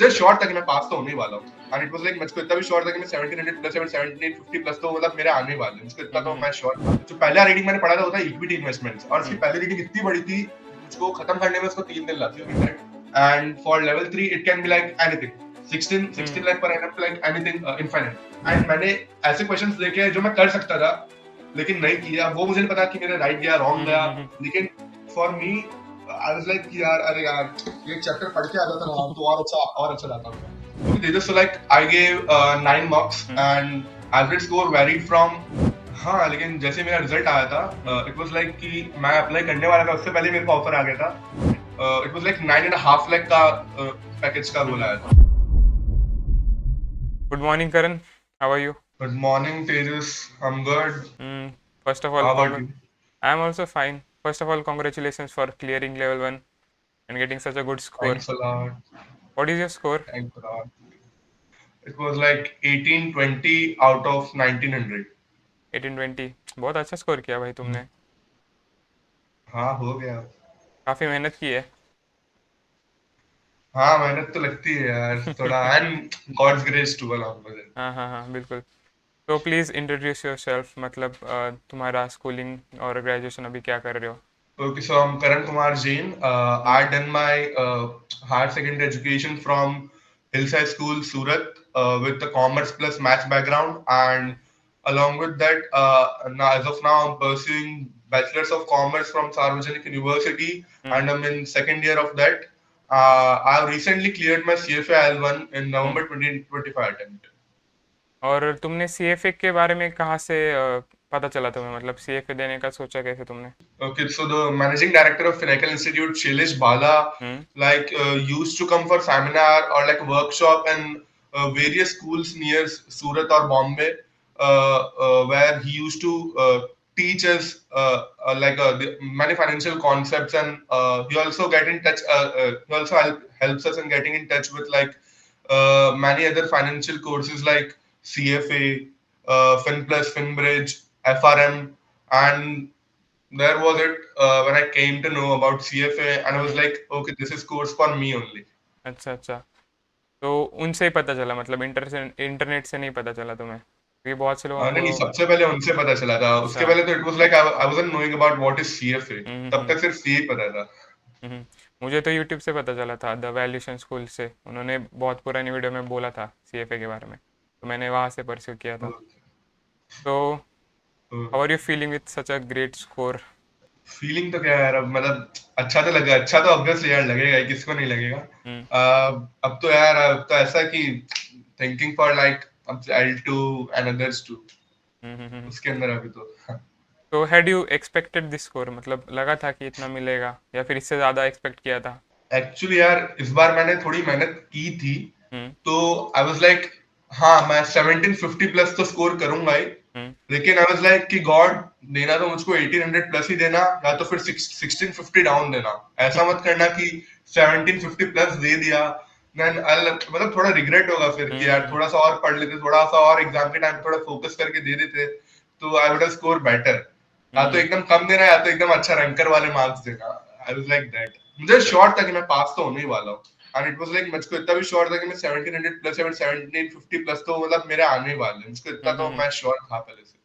मुझे श्योर था कि मैं पास तो होने ही वाला हूँ, एंड इट वाज लाइक मुझको इतना भी श्योर था कि मैं 1700 प्लस 1750 प्लस तो मतलब मेरे आने ही वाले हैं, मुझको इतना तो मैं श्योर था। जो पहला रीडिंग मैंने पढ़ा था वो था इक्विटी इन्वेस्टमेंट्स, और उसकी पहली रीडिंग इतनी बड़ी थी मुझको खत्म करने में उसको 3 दिन लग गए। And for level 3 it can be like anything 16 lakh per annum, like anything infinite. And मैंने ऐसे क्वेश्चंस देखे हैं जो मैं कर सकता था लेकिन नहीं किया, वो मुझे नहीं पता कि मेरा राइट गया रॉन्ग गया, लेकिन for me I was like कि यार अरे यार ये चैप्टर पढ़ के आ जाता ना तो और अच्छा जाता था। Okay they just like I gave 9 marks and average score varied from, हाँ लेकिन जैसे मेरा रिजल्ट आया था इट वाज लाइक कि मैं अप्लाई करने वाला था उससे पहले मेरे को ऑफर आ गया था। इट वाज लाइक 9.5 लाख का पैकेज का रोल आया था। Good morning, Karan. How are you? Good morning Tejas, I am good, First of all, how about you? I am also fine. First of all, congratulations for clearing level 1 and getting such a good score. Thanks a lot, What is your score? Thanks a lot. It was like 1820 out of 1900। 1820. बहुत अच्छा score किया भाई तुमने। हाँ हो गया। काफ़ी मेहनत की है। हाँ मेहनत तो लगती है यार थोड़ा, and God's grace too along with it. हाँ हाँ हाँ बिल्कुल। तो प्लीज़ इंट्रोड्यूस योर सेल्फ, मतलब तुम्हारा स्कूलिंग और ग्रेजुएशन अभी क्या कर रहे हो? Okay, so I'm Karan Kumar Jain. Hmm I done my higher secondary education from Hillside School, Surat, with the commerce plus maths background, and along with that, now, as of now, I'm pursuing bachelor's of commerce from Sarvajanik University, hmm and I'm in second year of that. I've recently cleared my CFA L1 in hmm. November 2025 attempt. और तुमने CFA के बारे में कहाँ से पता चला तुम्हें, मतलब सीएफए देने का सोचा कैसे तुमने? Okay, so the managing director of Finacle Institute, Shailesh Bala, hmm like used to come for seminar or like workshop in various schools near Surat or Bombay, where he used to teach us many financial concepts, and he also get in touch. He also helps us in getting in touch with like many other financial courses like CFA, FinPlus, FinBridge, FRM, and there was it when I came to know about CFA, and I was hmm. like, okay, this is course for me only. अच्छा अच्छा। तो उनसे ही पता चला, मतलब internet से नहीं पता चला तुम्हें, क्योंकि बहुत से लोगों नहीं को। नहीं, सबसे पहले उनसे पता चला था, अच्छा। उसके पहले तो it was like I wasn't knowing about what is CFA, तब हम्म। तक सिर्फ सी पता था। हम्म। मुझे तो यूट्यूब से पता चला था, द वैल्यूएशन स्कूल से, उन्होंने बहुत पुरानी वीडियो में बोला था सीएफए के बारे में, तो मैंने वहाँ से परस्यू किया था। तो how are you feeling with such a great score? Feeling तो क्या है यार, अब मतलब अच्छा तो लगा, अच्छा तो ऑब्वियसली यार लगेगा ही, किसको नहीं लगेगा। हम्म अब तो यार अब तो ऐसा कि थिंकिंग फॉर लाइक अब L2 एंड अदर्स टू, हम्म। उसके अंदर अभी तो तो had you expected this score, मतलब लगा था कि इतना मिलेगा या फिर इससे ज़्यादा एक्सपेक्ट किया था? एक्चुअली यार इस बार मैंने थोड़ी मेहनत की थी, हम्म तो आई वाज लाइक हाँ मैं 1750 प्लस तो स्कोर करूंगा ही, हम्म लेकिन आई वाज लाइक कि गॉड देना तो मुझको 1800 प्लस ही देना, या तो फिर 1650 डाउन देना। ऐसा मत करना कि 1750 प्लस दे दिया, देन मतलब थोड़ा रिग्रेट होगा फिर कि यार हम्म थोड़ा सा और पढ़ लेते, थोड़ा सा और एग्जाम के टाइम थोड़ा फोकस करके दे देते, तो I would have score better. या तो हम्म। एकदम कम देना या तो एकदम अच्छा रैंकर वाले मार्क्स देना। आई वाज लाइक दैट, मुझे श्योर था कि मैं पास तो होने ही वाला हूँ, एंड इट वाज लाइक मुझको इतना भी श्योर था कि मैं 1700 प्लस 1750 प्लस तो मतलब मेरे आने ही वाले हैं, मुझको इतना तो हम्म। मैं श्योर था पहले से।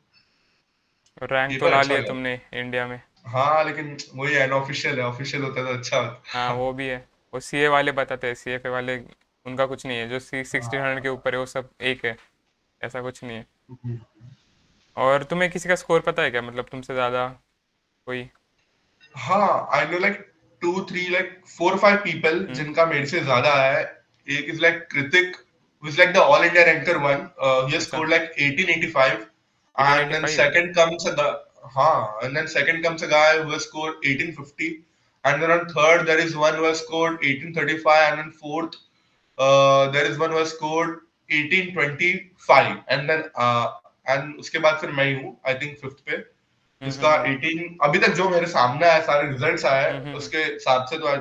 रैंक तो पेपर ला अच्छा लिया गया। तुमने इंडिया में। हाँ लेकिन वही अनऑफिशियल है, ऑफिशियल होता तो अच्छा हाँ होता। वो भी है। वो सीए वाले बताते हैं, सीएफए वाले उनका कुछ नहीं है, जो 1600 के हाँ। ऊपर है वो सब एक है, ऐसा कुछ नहीं है। और तुम्हें किसी का स्कोर पता है क्या, मतलब तुमसे ज़्यादा कोई? हाँ I know like 2 3 like 4 5 people hmm जिनका मेरे से ज्यादा आया है। एक is like Kritik, who is like the all India ranker one. He has अच्छा। scored like 1885, eighteen and eighty then five second comes a guy. And then second comes a guy who has scored 1850, and then on third there is one who has scored 1835, and then fourth there is one who has scored 1825, and then and उसके बाद फिर मैं ही हूँ I think fifth पे, जिसका हम्म। 18 अभी तक जो मेरे सामने आया, सारे रिजल्ट्स आए हैं हम्म। उसके हिसाब से तो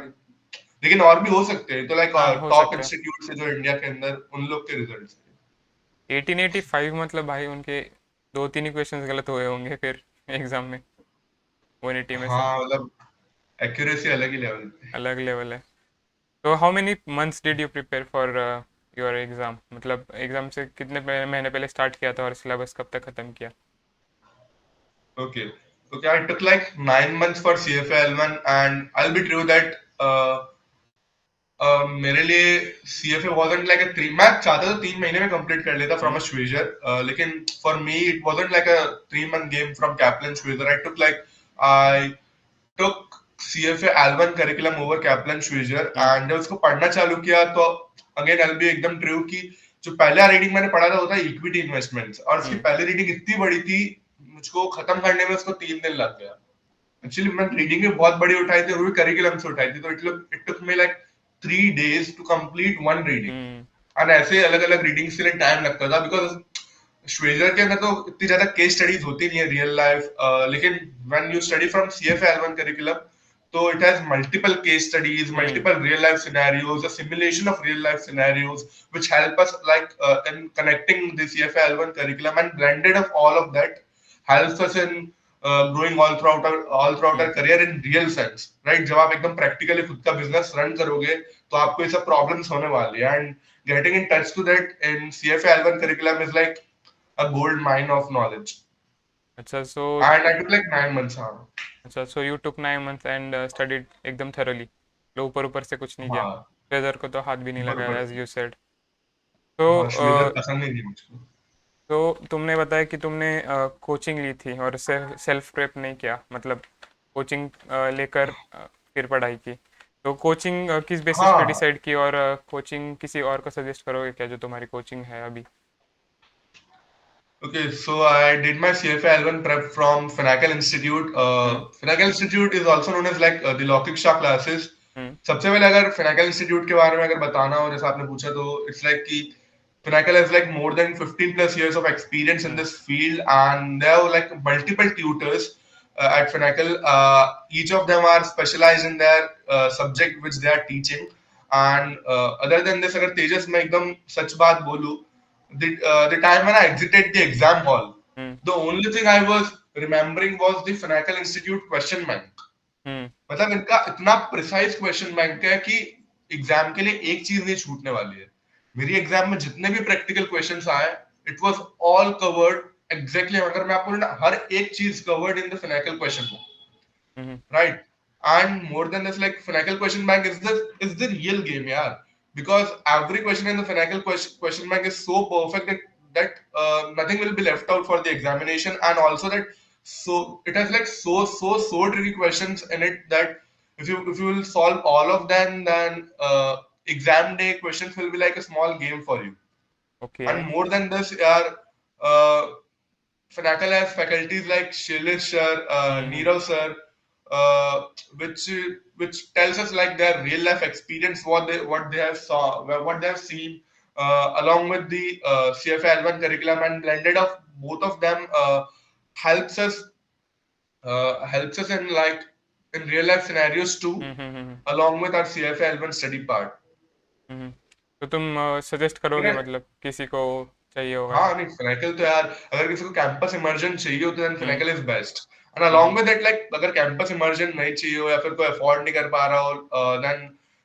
लेकिन और भी हो सकते हैं, तो लाइक हाँ हो टॉप सकता है। इंस्टीट्यूट से जो इंडिया के अंदर उन लोग के रिजल्ट्स। 1885 मतलब भाई उनके दो तीन ही क्वेश्चंस गलत हुए होंगे फिर एग्जाम में, 180 में से। हाँ मतलब एक्यूरेसी अलग ही लेवल पे। अलग लेवल है। तो how many months did you prepare for your exam, मतलब एग्ज़ाम से कितने महीने पहले स्टार्ट किया था और सिलेबस कब तक ख़त्म किया? Okay. Okay, I took like 9 months for CFA L1, and I'll be true that मेरे लिए CFA wasn't like a three. मैं चाहता था 3 महीने में कंप्लीट कर लेता from हम्म। a Schweizer, लेकिन for me it wasn't like a 3 month game from Kaplan Schweizer. I took CFA L1 curriculum over Kaplan Schweizer, hmm. and जब उसको पढ़ना चालू किया तो again I'll be एकदम ट्रू कि जो पहला रीडिंग मैंने पढ़ा था वो था इक्विटी इन्वेस्टमेंट्स, और उसकी हम्म। पहली रीडिंग इतनी बड़ी थी, मुझको खत्म करने में उसको 3 दिन लग गया। एक्चुअली मैंने रीडिंग में बहुत बड़ी उठाई थी और वो भी करिकुलम से उठाई थी, तो it took me like 3 days to complete one reading. Hmm. And ऐसे अलग अलग रीडिंग्स के लिए टाइम लगता था, बिकॉज श्वेजर के अंदर तो इतनी ज्यादा केस स्टडीज होती नहीं है रियल लाइफ, लेकिन when you study from CFA L1 curriculum, तो it has multiple case studies, hmm. Multiple real life scenarios, a simulation of real life scenarios which help us like in connecting the CFA L1 curriculum, and blended of all of that helps us in growing all throughout our hmm. career in real sense, right? जब आप एकदम practically खुद का business run करोगे तो आपको ये सब प्रॉब्लम्स होने वाली है, and getting in touch to that in CFA L1 curriculum is like a gold mine of knowledge. अच्छा सो And I took like 9 months. हाँ, अच्छा so you took 9 months and studied एकदम थरोली, लो ऊपर ऊपर से कुछ नहीं किया, हाँ, वेदर को तो हाथ भी नहीं ऊपर लगाया ऊपर एज से। You said. तो हाँ, श्वेजर पसंद नहीं थी मुझको। तो तुमने बताया कि तुमने कोचिंग ली थी और सेल्फ प्रेप नहीं किया, मतलब कोचिंग लेकर फिर पढ़ाई की। तो कोचिंग किस बेसिस पे हाँ, डिसाइड की, और कोचिंग किसी और को सजेस्ट करोगे क्या जो तुम्हारी कोचिंग है अभी? okay, so I did my CFA L1 prep from Finacle Institute. Hmm. Finacle Institute is also known as like the Lokik Shah classes. हम्म। सबसे पहले अगर Finacle Institute के बारे में अगर बताना हो, जैसा आपने पूछा, तो it's like कि Finacle has like more than 15 plus years of experience in hmm. this field, and there are like multiple tutors at Finacle. Each of them are specialized in their subject which they are teaching. And other than this, अगर तेजस मैं एकदम सच बात बोलूं, the time when I exited the exam hall, hmm. the only thing I was remembering was the Finacle Institute question bank. हम्म। मतलब इनका इतना precise question bank है कि एग्जाम के लिए एक चीज नहीं छूटने वाली है। मेरी एग्जाम में जितने भी प्रैक्टिकल क्वेश्चंस आए, it was all covered exactly. अगर मैं आपको बोलूं ना, हर एक चीज covered in the Finacle question book, hmm. right? And more than this, like Finacle question bank is the real game, yeah. Because every question in the Finacle question bank is so perfect that nothing will be left out for the examination, and also that so it has like so tricky questions in it that if you will solve all of them, then exam day questions will be like a small game for you. Okay. And more than this, yeah, uh, Finacle has faculties like Shailesh sir, hmm. Nirav sir, uh, which which tells us like their real life experience, what they have saw, what they have seen, along with the CFA L1 curriculum, and blended of both of them helps us helps us in like in real life scenarios too, hmm. Hmm. Hmm. along with our CFA L1 study part. हम्म। तो तुम suggest करोगे, मतलब किसी को चाहिए होगा तो? हाँ, नहीं फिनेकल तो यार, अगर किसी को कैंपस इमर्जन चाहिए हो तो then hmm. Finacle is best. And along hmm. With that, like अगर कैंपस इमर्जन नहीं चाहिए हो या फिर कोई अफोर्ड नहीं कर पा रहा हो, then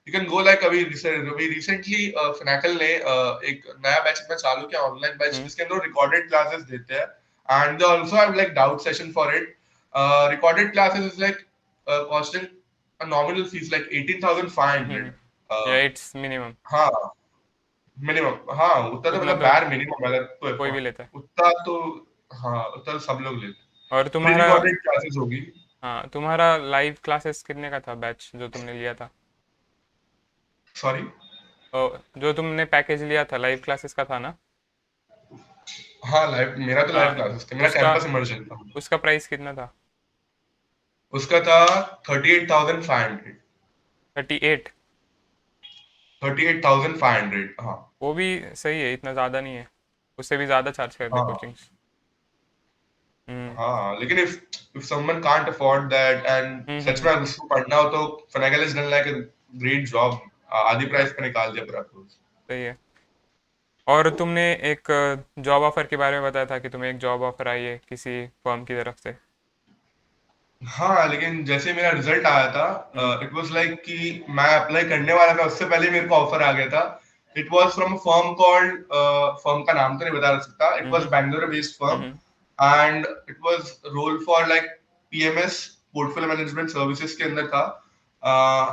you can go like अभी रिसेंटली फिनेकल ने एक नया बैच अपना चालू किया, ऑनलाइन बैच, हम्म। जिसके अंदर रिकॉर्डेड क्लासेस देते हैं, and they also have like doubt session for it. Recorded classes is like costing a nominal fees like हम्म। 18,500। या इट्स मिनिमम? हाँ, मिनिमम, हाँ, उतना तो उतना मतलब तो बार मिनिमम अगर तो कोई भी लेता है। उतना तो, हाँ, उतना तो सब लोग लेते। और प्री तुम्हारा, रिकॉर्डेड क्लासेस होगी। हाँ तुम्हारा लाइव क्लासेस कितने का था बैच जो तुमने लिया था? सॉरी। जो तुमने पैकेज लिया था लाइव क्लासेस का था ना? हाँ, लाइव, मेरा तो लाइव हाँ। क्लासेस थे, मेरा उसका कैंपस इमर्जन था। उसका प्राइस कितना था? उसका था 38,500। 38? 38,500, हाँ। वो भी सही है, इतना ज़्यादा नहीं है। उससे भी ज़्यादा चार्ज करते हाँ, कोचिंग्स। हम्म। हाँ, लेकिन if someone can't afford that and हम्म। सच में उसको पढ़ना हो तो Finacle has done like a great job, आधी हाँ, प्राइस पे निकाल दिया पूरा कोर्स। सही है। और तुमने एक जॉब ऑफर के बारे में बताया था कि तुम्हें एक जॉब ऑफर आई है किसी फर्म की तरफ से। हाँ, लेकिन जैसे मेरा रिजल्ट आया था, हम्म इट वाज लाइक कि मैं अप्लाई करने वाला था, उससे पहले मेरे को ऑफर आ गया था। It was from a firm called, firm का नाम तो नहीं बता सकता, it was hmm Bangalore based firm, hmm and it was role for like PMS, portfolio management services के अंदर था,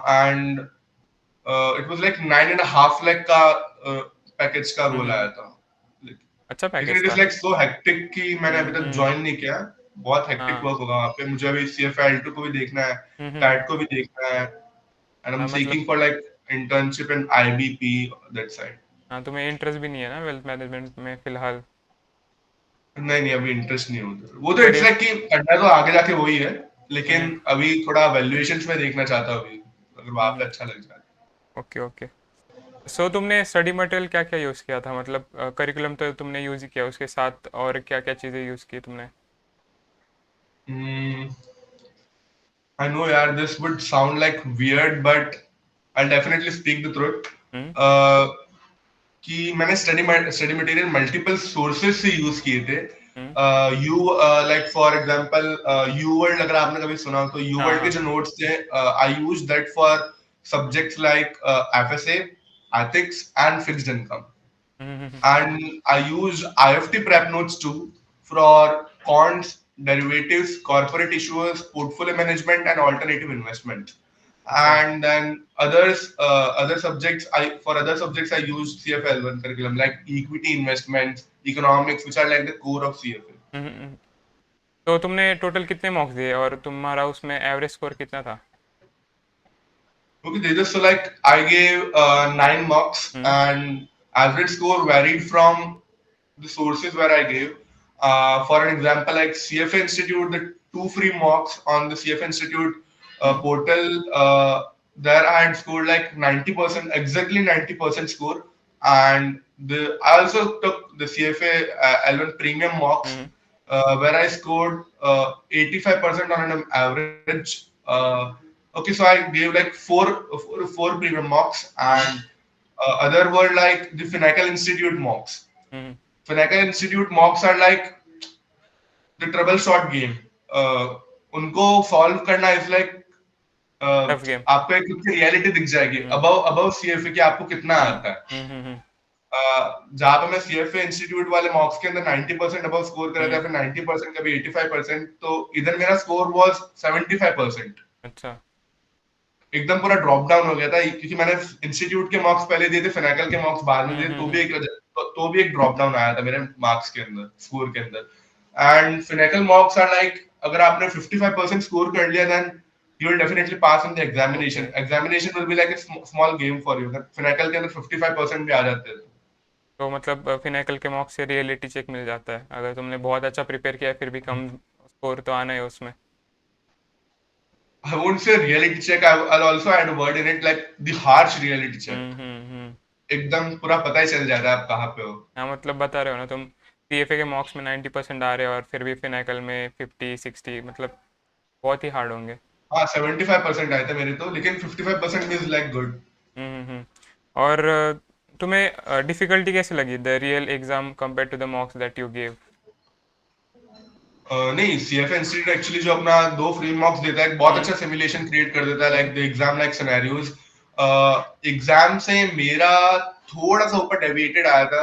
and it was like 9.5 lakh का पैकेज का रोल हम्म आया था। अच्छा लेकिन पैकेज इट इज था। लाइक सो हेक्टिक कि मैंने अभी तक हम्म। ज्वाइन नहीं किया। बहुत हेक्टिक हाँ। वर्क होगा वहाँ पे, मुझे अभी CFA L2 को भी देखना है, हम्म। टैट को भी देखना है, एंड आई एम हाँ मतलब, seeking for like internship in IBP, that side. हाँ तुम्हें इंटरेस्ट भी नहीं है ना वेल्थ मैनेजमेंट में फिलहाल? नहीं नहीं, अभी इंटरेस्ट नहीं है उधर। वो तो बट इट्स इफ लाइक कि करना तो आगे जाके वही है, हम्म लेकिन अभी थोड़ा वैल्यूएशंस में देखना चाहता हूँ अभी, अगर वहां पे हम्म अच्छा लग जाए। Okay okay. सो तुमने स्टडी मटेरियल क्या क्या यूज़ किया था, मतलब करिकुलम तो तुमने यूज़ ही किया, उसके साथ और क्या क्या चीज़ें यूज़ की तुमने? Hmm, I know, यार, this would sound like weird, but I'll definitely speak the truth. Hmm Uh, कि मैंने स्टडी मटेरियल मल्टीपल सोर्सेज से यूज किए थे। Hmm you like for example, UWorld, अगर आपने कभी सुना हो तो यू हाँ वर्ल्ड के हाँ जो नोट्स थे, I use that for subjects like FSA, ethics and fixed income, hmm. and I use IFT prep notes too for quants, derivatives, corporate issuers, portfolio management, and alternative investment. अच्छा And then other subjects, I use CFL1 curriculum like equity investments, economics, which are like the core of CFA. हम्म। तो तुमने total कितने मॉक्स दिए और तुम्हारा उसमें average score कितना था? Okay, Tejas, so like I gave 9 marks, hmm and average score varied from the sources where I gave. For an example, like CFA Institute, the 2 free marks on the CFA Institute hmm portal, there I had scored like 90%, exactly 90% score. And I also took the CFA L1 premium marks, hmm where I scored 85% on an average. Okay, so I gave like four premium mocks, hmm and other were like the Finacle Institute mocks. Hmm Finacle Institute mocks are like the trouble shot game. उनको solve करना is like, tough game. आपको एक खुद की reality दिख जाएगी हम्म above above CFA कि आपको कितना हम्म आता है। हम्म। जहां पे मैं CFA इंस्टीट्यूट वाले मॉक्स के अंदर 90% अबव स्कोर कर रहा था, हम्म फिर 90%, कभी 85%, तो इधर मेरा स्कोर वाज 75%। अच्छा एकदम पूरा ड्रॉप डाउन हो गया था, क्योंकि मैंने इंस्टीट्यूट के मार्क्स पहले दिए थे, फिनाकल के मार्क्स बाद में दिए, तो भी एक ड्रॉप डाउन आया था मेरे मार्क्स के अंदर, स्कोर के अंदर। And Finacle marks are like, अगर आपने 55% स्कोर कर लिया, then you will definitely pass in the okay. Examination. Examination will be like a small game for you. अगर फिनाकल के अंदर 55% भी आ जाते हैं तो तो मतलब फिनाकल के मॉक से रियलिटी चेक मिल जाता है, अगर तुमने बहुत अच्छा प्रिपेयर किया है फिर भी कम स्कोर तो आना है उसमें। I won't say reality check, I'll also add a word in it, like the harsh reality check। हम्म। एकदम पूरा पता ही चल जाता है आप कहाँ पे हो। हाँ मतलब बता रहे हो ना तुम, सीएफए के मॉक्स में 90% आ रहे हो और फिर भी फिनाकल में 50 60, मतलब बहुत ही हार्ड होंगे। हाँ, 75% आए थे मेरे तो, लेकिन 55% इज लाइक गुड। हम्म। और तुम्हें डिफ़िकल्टी कैसे लगी the real exam compare to the mocks that you gave? नहीं, CFA इंस्टीट्यूट एक्चुअली जो अपना 2 फ्री मॉक्स देता है, एक बहुत हुँ, अच्छा सिमुलेशन क्रिएट कर देता है, hmm, like the exam like scenarios. Exam से मेरा थोड़ा सा ऊपर डेविएटेड आया था।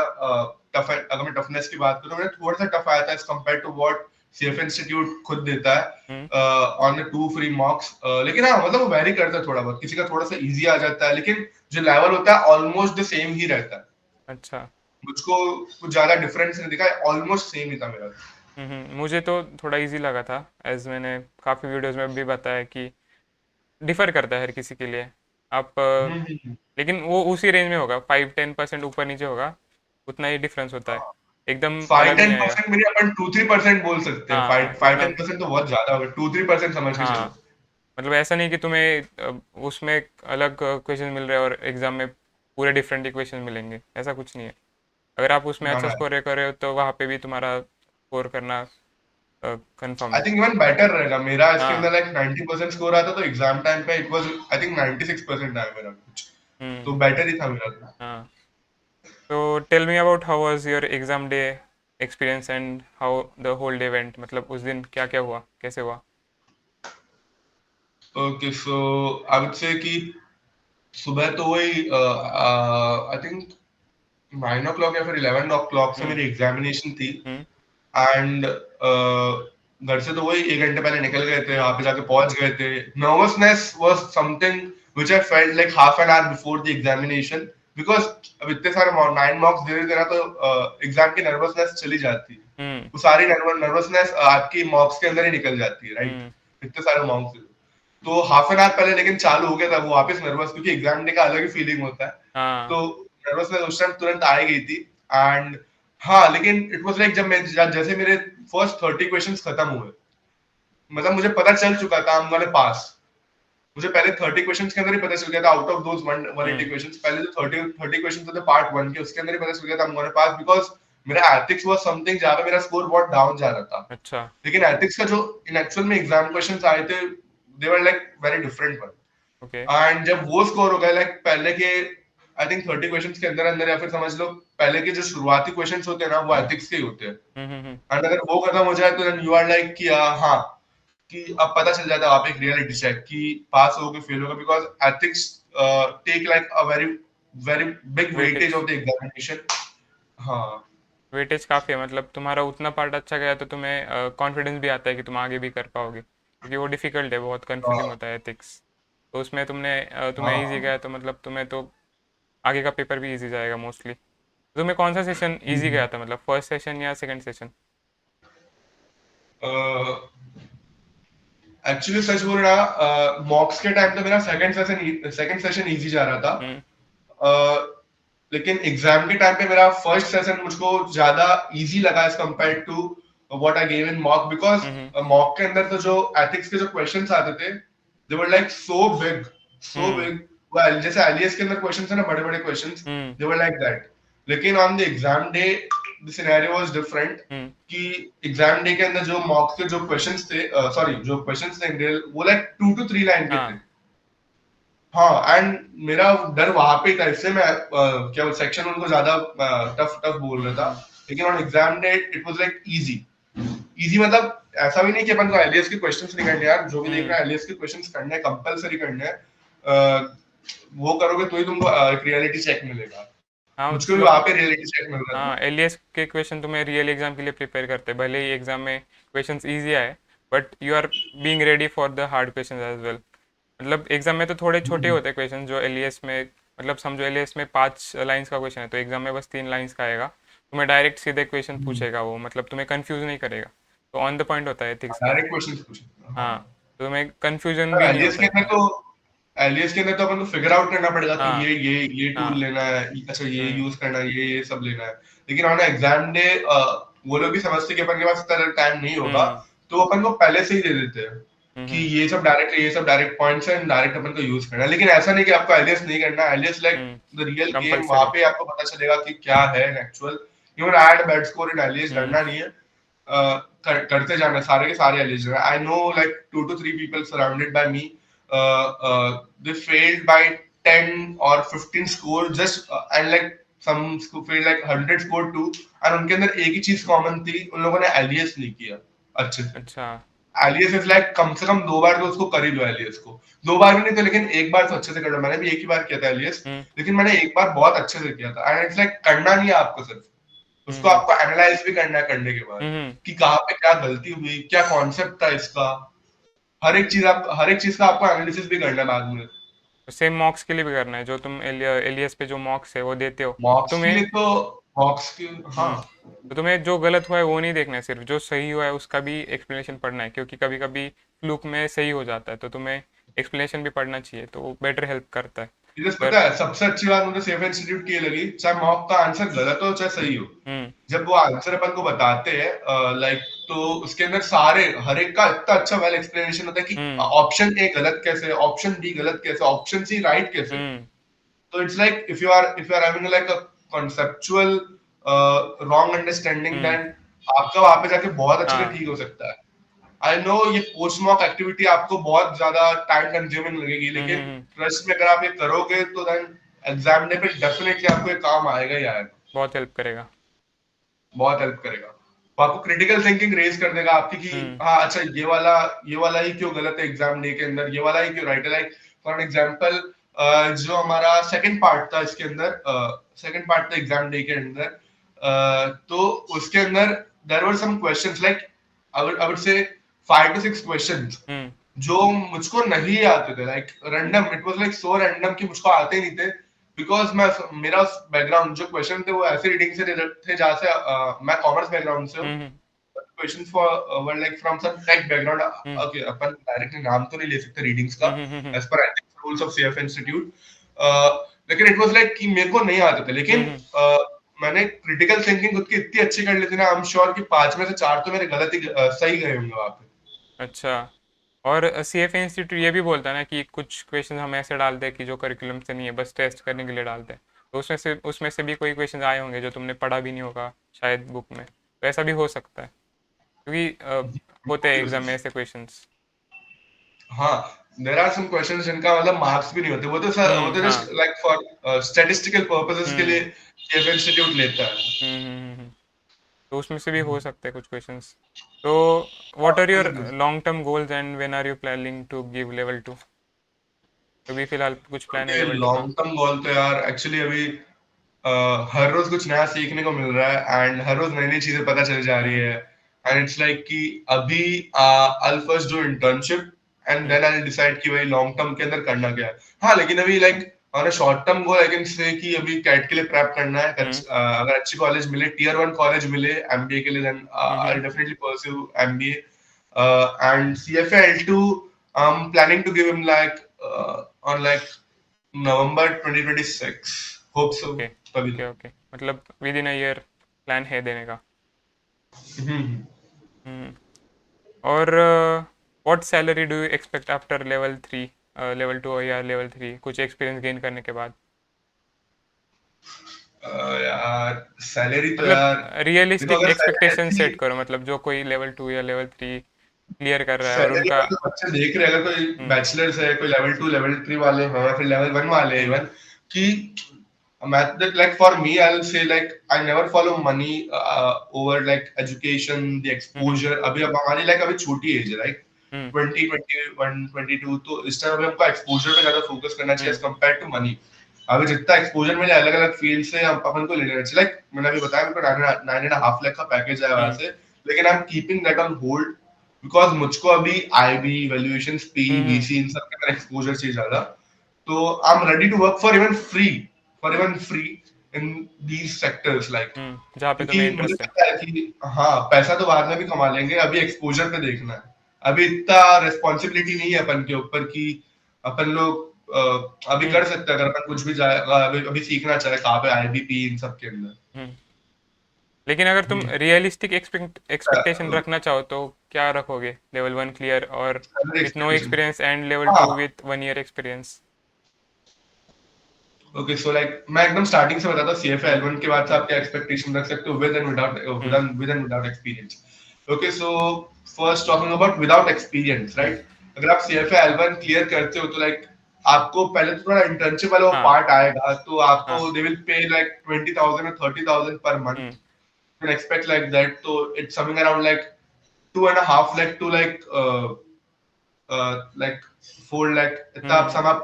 टफ, अगर मैं टफनेस की बात करूं, मेरा थोड़ा सा टफ आया था as compare to what CFA institute खुद देता हुँ, है ऑन द 2 फ्री मॉक्स। लेकिन हाँ, मतलब वो वेरी करता है थोड़ा बहुत, किसी का थोड़ा सा इजी आ जाता है, लेकिन जो लेवल होता है ऑलमोस्ट द सेम ही रहता है। अच्छा। मुझको कुछ ज्यादा डिफरेंस नहीं दिखा, ऑलमोस्ट सेम ही था मेरा। मुझे तो थोड़ा ईज़ी लगा था, ऐज़ मैंने काफ़ी वीडियोज़ में भी बताया कि डिफ़र करता है हर किसी के लिए। आप हम्म। लेकिन वो उसी रेंज में होगा, 5-10% ऊपर-नीचे होगा, उतना ही डिफ़रेंस होता है। एकदम फाइव अलग नहीं टेन आएगा। परसेंट मेरे अपन 2-3% बोल सकते हैं। हाँ, फाइव हाँ, फाइव उतना। टेन परसेंट तो बहुत ज्यादा होगा, 2-3% समझ के चलो। हाँ, मतलब ऐसा नहीं कि तुम्हें उसमें एक अलग क्वेश्चन मिल रहे हैं और एग्ज़ाम में पूरे डिफरेंट इक्वेशन मिलेंगे, ऐसा कुछ नहीं है। अगर आप उसमें ना अच्छा ना, स्कोर कर रहे हो तो वहाँ पे भी तुम्हारा स्कोर करना कंफर्म आई है। थिंक इवन बेटर रहेगा मेरा, इसके हाँ। अंदर लाइक 90% स्कोर आता, तो एग्जाम टाइम पे इट वाज आई थिंक 96% आया मेरा कुछ, तो हम्म। बेटर ही था मेरा तो। हाँ। तो tell me about how was your exam day experience and how the whole day went, मतलब उस दिन क्या क्या हुआ, कैसे हुआ? ओके सो आई वुड से कि सुबह तो वही आई थिंक 9 o'clock या फिर 11 o'clock से हुँ, मेरी एग्जामिनेशन थी हुँ, एंड घर से तो वही 1 घंटे पहले निकल गए थे, वहां हुँ, पे जाके पहुंच गए थे। Nervousness was something which I felt like half an hour before the examination, because अब इतने सारे 9 मॉक्स दे देते ना, तो एग्जाम की नर्वसनेस चली जाती है। हुँ, वो सारी नर्वसनेस आपकी मॉक्स के अंदर ही निकल जाती है, राइट? हुँ, इतने सारे मॉक्स, तो हाफ एन आवर पहले लेकिन चालू हो गया था वो वापस नर्वस, क्योंकि एग्जाम डे का अलग ही फीलिंग होता है। हाँ, तो नर्वसनेस उस टाइम तुरंत आ ही गई थी। एंड हाँ, लेकिन इट वाज लाइक जब मैं जैसे मेरे फर्स्ट 30 क्वेश्चंस खत्म हुए, मतलब मुझे पता चल चुका था आई एम गोना पास। मुझे पहले 30 क्वेश्चंस के अंदर ही पता चल गया था, out of those 180 hmm, questions पहले जो 30 क्वेश्चंस थे पार्ट 1 के, उसके अंदर ही पता चल गया था I am gonna pass, because मेरा एथिक्स वाज समथिंग जहां पे मेरा स्कोर बहुत डाउन जा रहा था। अच्छा, लेकिन एथिक्स का जो इन एक्चुअल में एग्जाम क्वेश्चंस आए थे, they were like very different one. Okay. And जब वो स्कोर हो गया लाइक पहले के आई थिंक 30 क्वेश्चंस के अंदर अंदर, या फिर समझ लो पहले के जो शुरुआती क्वेश्चंस होते हैं ना, वो एथिक्स के ही होते हैं। हुँ, हुँ, हुँ, एंड अगर वो खत्म हो जाए तो देन यू आर लाइक कि हाँ, कि अब पता चल जाता है वहां पे एक रियलिटी चेक कि पास होगे फेल होगे, because ethics take like a very very big weightage weightage of the examination. हाँ। वेटेज काफ़ी है, मतलब तुम्हारा उतना पार्ट अच्छा गया तो तुम्हें कॉन्फिडेंस भी आता है कि तुम आगे भी कर पाओगे, क्योंकि वो डिफ़िकल्ट है, बहुत हाँ। कन्फ्यूजिंग होता है एथिक्स। तो उसमें तुम्हें ईज़ी हाँ। गया तो मतलब तुम्हें तो आगे का पेपर भी ईज़ी जाएगा मोस्टली। तुम्हें कौन सा सेशन ईज़ी गया था, मतलब फर्स्ट सेशन या सेकंड सेशन? एक्चुअली सच बोल रहा, मॉक्स के टाइम तो मेरा सेकंड सेशन इजी जा रहा था। हुँ, अ, लेकिन एग्जाम के टाइम पे मेरा फर्स्ट सेशन मुझको ज्यादा इजी लगा as compare to what I gave in mock, because हुँ, हुँ, मॉक के अंदर तो जो एथिक्स के जो क्वेश्चंस आते थे, they were like so big, so hmm, big. वो जैसे एलियस के अंदर क्वेश्चंस है ना, बड़े बड़े questions, hmm, they were like that. लेकिन on the exam day the scenario was different, hmm, कि एग्जाम डे के अंदर जो मॉक के जो क्वेश्चंस थे, सॉरी जो क्वेश्चंस थे वो लाइक 2 to 3 लाइन के थे। हाँ, हाँ, एंड मेरा डर वहां पे था, इससे मैं क्या सेक्शन उनको ज्यादा टफ टफ बोल रहा हुँ, था। हुँ, लेकिन on exam day it was like easy. Easy मतलब ऐसा भी नहीं कि अपन को एलियस के क्वेश्चंस नहीं करने यार, जो भी देख हुँ, रहा है एलियस के क्वेश्चंस करने हैं, कंपलसरी करने हैं। वो करोगे तो ही तुमको एक रियलिटी चेक मिलेगा। हाँ, मुझको भी लोग वहां पे रियलिटी चेक मिल रहा था। हाँ, एलडीएस के क्वेश्चन तुम्हें रियल एग्जाम के लिए प्रिपेयर करते हैं, भले ही एग्जाम में क्वेश्चंस इजी आए, but you are being ready for the hard questions as well. मतलब एग्जाम में तो थोड़े छोटे होते हैं क्वेश्चन जो एलईएस में, मतलब समझो एलईएस में 5 लाइंस का क्वेश्चन है तो एग्जाम में बस 3 लाइंस का आएगा, तुम्हें डायरेक्ट सीधे क्वेश्चन पूछेगा वो, मतलब तुम्हें कंफ्यूज नहीं करेगा। तो ऑन द पॉइंट होता है एथिक्स का। डायरेक्ट क्वेश्चंस पूछे। हाँ। हाँ, तो तुम्हें कंफ्यूजन भी नहीं एलियस होता के अंदर इतना। तो एलियस के अंदर तो अपन को फिगर आउट करना पड़ेगा कि हाँ, ये टूल हाँ, लेना है, अच्छा ये हम्म, यूज करना है, ये सब लेना है। लेकिन ऑन एग्जाम डे वो लोग भी समझते कि अपन के पास इतना टाइम नहीं होगा, हम्म, तो अपन को पहले से ही दे देते हैं कि हम्म, ये सब डायरेक्ट पॉइंट्स हैं, डायरेक्ट अपन को यूज करना है। लेकिन ऐसा नहीं कि आपको एलियस नहीं करना है, एलियस like hmm, the real game, वहां कंपल्सरी। पे आपको पता चलेगा कि क्या है actual. Even I had bad score in एलियस, हम्म, डरना नहीं है। करते जाना है, सारे के सारे eligible. I know like 2 to 3 people surrounded by me, they failed by 10 or 15 score just and like some failed like 100 score too, और उनके अंदर एक ही चीज कॉमन थी, उन लोगों ने एलियस नहीं किया अच्छे से। अच्छा, एलियस इज लाइक कम से कम 2 बार तो उसको कर ही लो एलियस को। 2 बार भी नहीं तो, लेकिन एक बार तो अच्छे से कर लो। मैंने भी एक ही बार किया था एलियस, हम्म, लेकिन मैंने एक बार बहुत अच्छे से किया था। एंड इट्स लाइक करना नहीं है आपको सिर्फ, उसको हम्म, आपको एनालाइज भी करना है करने के बाद, हम्म, कि कहाँ पे क्या गलती हुई, क्या कॉन्सेप्ट था इसका। हर एक चीज का आपको एनालिसिस भी करना है बाद में। सेम मॉक्स के लिए भी करना है, जो तुम एलियस पे जो मॉक्स है वो देते हो तो मॉक्स के तुम्हें। लिए तो मॉक्स के, हाँ। हम्म, तो तुम्हें जो गलत हुआ है वो नहीं देखना है, सिर्फ जो सही हुआ है उसका भी एक्सप्लेनेशन पढ़ना है, क्योंकि कभी कभी फ्लूक में सही हो जाता है तो तुम्हें एक्सप्लेनेशन भी पढ़ना चाहिए, तो वो बेटर हेल्प करता है। इधर अगर पता है सबसे अच्छी बात मुझे सेफ इंस्टीट्यूट की ये लगी, चाहे मॉक का आंसर गलत हो चाहे सही हो, हम्म, जब वो आंसर अपन को बताते हैं लाइक, तो उसके अंदर सारे हर एक का इतना अच्छा वेल एक्सप्लेनेशन होता है कि हम्म, ऑप्शन ए गलत कैसे, ऑप्शन बी गलत कैसे, ऑप्शन सी राइट कैसे। हम्म, तो it's like if you are having like a conceptual wrong understanding, hmm, then आपका वहां पे जाके बहुत अच्छे से हाँ, ठीक हो सकता है। आई नो ये पोस्ट मॉक एक्टिविटी आपको बहुत ज्यादा टाइम कंज्यूमिंग लगेगी, लेकिन ट्रस्ट में अगर आप ये करोगे तो देन एग्जाम डे पे डेफिनेटली आपको ये काम आएगा ही आएगा। बहुत हेल्प करेगा। बहुत हेल्प करेगा। वो आपको क्रिटिकल थिंकिंग रेज कर देगा आपकी कि हम्म हाँ अच्छा ये वाला ही क्यों गलत है एग्जाम डे के अंदर, ये वाला ही क्यों राइट है। लाइक फॉर एग्जांपल जो हमारा सेकंड पार्ट था इसके अंदर, सेकंड पार्ट था एग्जाम डे के अंदर, तो उसके अंदर there were some questions like I would say 5 to 6 questions हम्म जो मुझको नहीं आते थे, like random, it was like so random कि मुझको आते ही नहीं थे। बिकॉज मैं मेरा बैकग्राउंड जो क्वेश्चन थे वो ऐसे रीडिंग से थे जहाँ से मैं कॉमर्स बैकग्राउंड से हूँ। Hmm questions for were like from some tech background. Hmm okay, अपन डायरेक्टली नाम तो नहीं ले सकते रीडिंग्स का हम्म एज पर ethics rules of CF institute. लेकिन इट वाज लाइक कि मेरे को नहीं आते थे, लेकिन हम्म मैंने क्रिटिकल थिंकिंग खुद की इतनी अच्छी कर ली थी ना, आई एम श्योर कि 5 में से 4 तो मेरे गलत ही सही गए होंगे वहां पे। अच्छा। और CFA इंस्टीट्यूट ये भी बोलता है ना कि कुछ क्वेश्चन हम ऐसे डालते हैं कि जो करिकुलम से नहीं है, बस टेस्ट करने के लिए डालते हैं। तो उसमें से भी कोई क्वेश्चन आए होंगे जो तुमने पढ़ा भी नहीं होगा शायद बुक में, तो ऐसा भी हो सकता है क्योंकि होते हैं वो भी हो एग्जाम में सकता ऐसे क्वेश्चंस। है। हाँ, देयर आर सम क्वेश्चंस जिनका मतलब मार्क्स भी नहीं होते, वो तो सर वो तो जस्ट हाँ। लाइक फॉर स्टैटिस्टिकल पर्पसेस के लिए हम्म सीएफ इंस्टीट्यूट लेता है। हम्म। तो उसमें से भी हो सकते हैं कुछ क्वेश्चंस। तो what are your long term goals and when are you planning to give level 2? अभी फिलहाल कुछ प्लान है ओके, लेवल 2 का? लॉन्ग टर्म गोल तो यार एक्चुअली अभी हर रोज कुछ नया सीखने को मिल रहा है एंड हर रोज नई नई चीजें पता चल जा रही हम्म है। एंड इट्स लाइक कि अभी I first do internship and hmm then I decide कि भाई लॉन्ग टर्म के अंदर करना क्या है। हाँ, लेकिन अभी like on a short term goal I can say कि अभी कैट के लिए प्रेप करना है। हम्म अगर अच्छी कॉलेज मिले, टियर 1 कॉलेज मिले एमबीए के लिए, then I hmm definitely pursue MBA. And CFA L2 I'm planning to give him like on like November 2026. Hope so. Okay तभी ओके तक। ओके, मतलब with in a year plan है देने का। हम्म। हम्म। और what salary do you expect after level 3, level 2 या level 3, कुछ experience gain करने के बाद? यार सैलरी तो मतलब यार देखो, रियलिस्टिक अगर सैलरी एक्सपेक्टेशन अच्छी, सेट करो, मतलब जो कोई लेवल 2 या लेवल 3 क्लियर कर रहा है और सैलरी उनका। अगर तो बच्चे देख रहे हैं, अगर कोई हम्म बैचलर्स है, कोई लेवल 2 लेवल 3 वाले हैं या फिर लेवल 1 वाले हम्म इवन, कि method like for me I'll say like I never follow money over like education, the hmm exposure। अभी अब हमारी like अभी छोटी एज है, राइट, हम्म 20 21 22, तो इस टाइम अभी हमको एक्सपोजर पे ज्यादा फोकस करना चाहिए हम्म एज कम्पेयर टू मनी। अभी जितना एक्सपोजर मिले अलग अलग फील्ड से हम अपन को ले लेना चाहिए। लाइक मैंने अभी बताया मेरे को 9.5 लाख का पैकेज है वहां हम्म से, लेकिन I am keeping that on hold because मुझको अभी IB valuation P hmm VC इन सब के अंदर एक्सपोजर चाहिए ज्यादा। तो I am ready to work for even free in these sectors like, जहाँ पे तुम्हें क्योंकि मुझे इंटरेस्ट है। पता है कि हाँ पैसा तो बाद में भी कमा लेंगे, अभी एक्सपोजर पे देखना है। अभी इतना रिस्पॉन्सिबिलिटी नहीं है अपन के ऊपर कि अपन लोग अभी हम्म कर सकते हैं, अगर अपन कुछ भी जाएगा अभी सीखना चाहे कहाँ पे आईबीपी इन सब के अंदर। हम्म। लेकिन अगर तुम रियलिस्टिक एक्सपेक्टेशन रखना चाहो तो क्या रखोगे? लेवल 1 क्लियर और with no expectation, experience and level हाँ। Two with 1 year experience. Okay, so like मैं एकदम स्टार्टिंग से बताता हूँ, सीएफए हम्म L1 के बाद से हम्म आप क्या एक्सपेक्टेशन रख सकते हो with and hmm without experience. Okay, so first talking about without experience, hmm right. अगर आप सीएफए L1 क्लियर करते हो तो लाइक आपको पहले तो थोड़ा इंटर्नशिप वाला हाँ पार्ट आएगा, तो हाँ। आपको they will pay like 20,000 or 30,000 per month. Hmm You can expect like that, so it's something around like 2.5 lakh to like 4 lakh, इतना आप हम्म समाप्त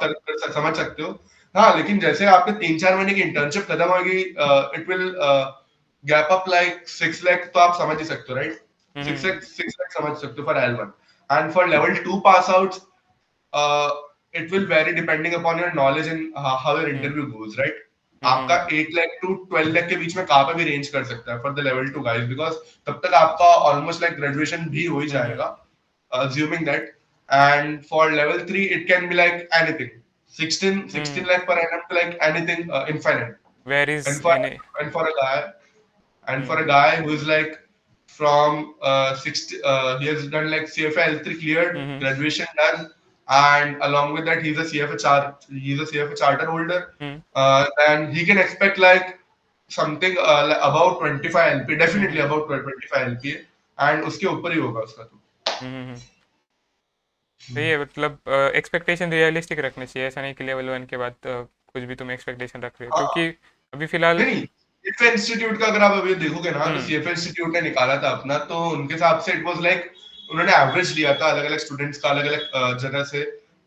समझ सकते हो। हाँ, लेकिन जैसे आपके 3 4 महीने की इंटर्नशिप खत्म होगी, it will gap up like 6 lakh, तो आप समझ ही सकते हो, राइट। सिक्स हम्म लैख 6 lakh समझ सकते हो for L1 and for level 2 pass out, it will very depending upon your knowledge and how your hmm interview goes, right. आपका हम्म 8 lakh to 12 lakh के बीच में कहाँ पे भी रेंज कर सकता है for the level 2 guys, because तब तक आपका ऑलमोस्ट लाइक ग्रेजुएशन भी हो ही हम्म जाएगा, assuming that। And for level 3 it can be like anything, 16 hmm. lakh per annum to like anything, infinite। Where is and for any? and for a guy and for hmm a guy who is like from 60, he has done like CFA L3 cleared, hmm graduation done, and along with that he's a CFA charter holder. Hmm And he can expect like something like about 25 LP, definitely hmm about 25 LP, and उसके ऊपर ही होगा उसका तो। हम्म। सही है, मतलब expectation realistic रखनी चाहिए, ऐसा नहीं कि लेवल 1 के बाद कुछ भी तुम एक्सपेक्टेशन रख रहे हो, हाँ, क्योंकि अभी फिलहाल नहीं नहीं, सीएफए इंस्टीट्यूट का अगर आप अभी देखोगे ना, तो हम्म सीएफए इंस्टीट्यूट ने निकाला था अपना, तो उनके हिसाब से इट वाज लाइक, उन्होंने एवरेज लिया था अलग अलग स्टूडेंट्स का, अलग अलग जगह से।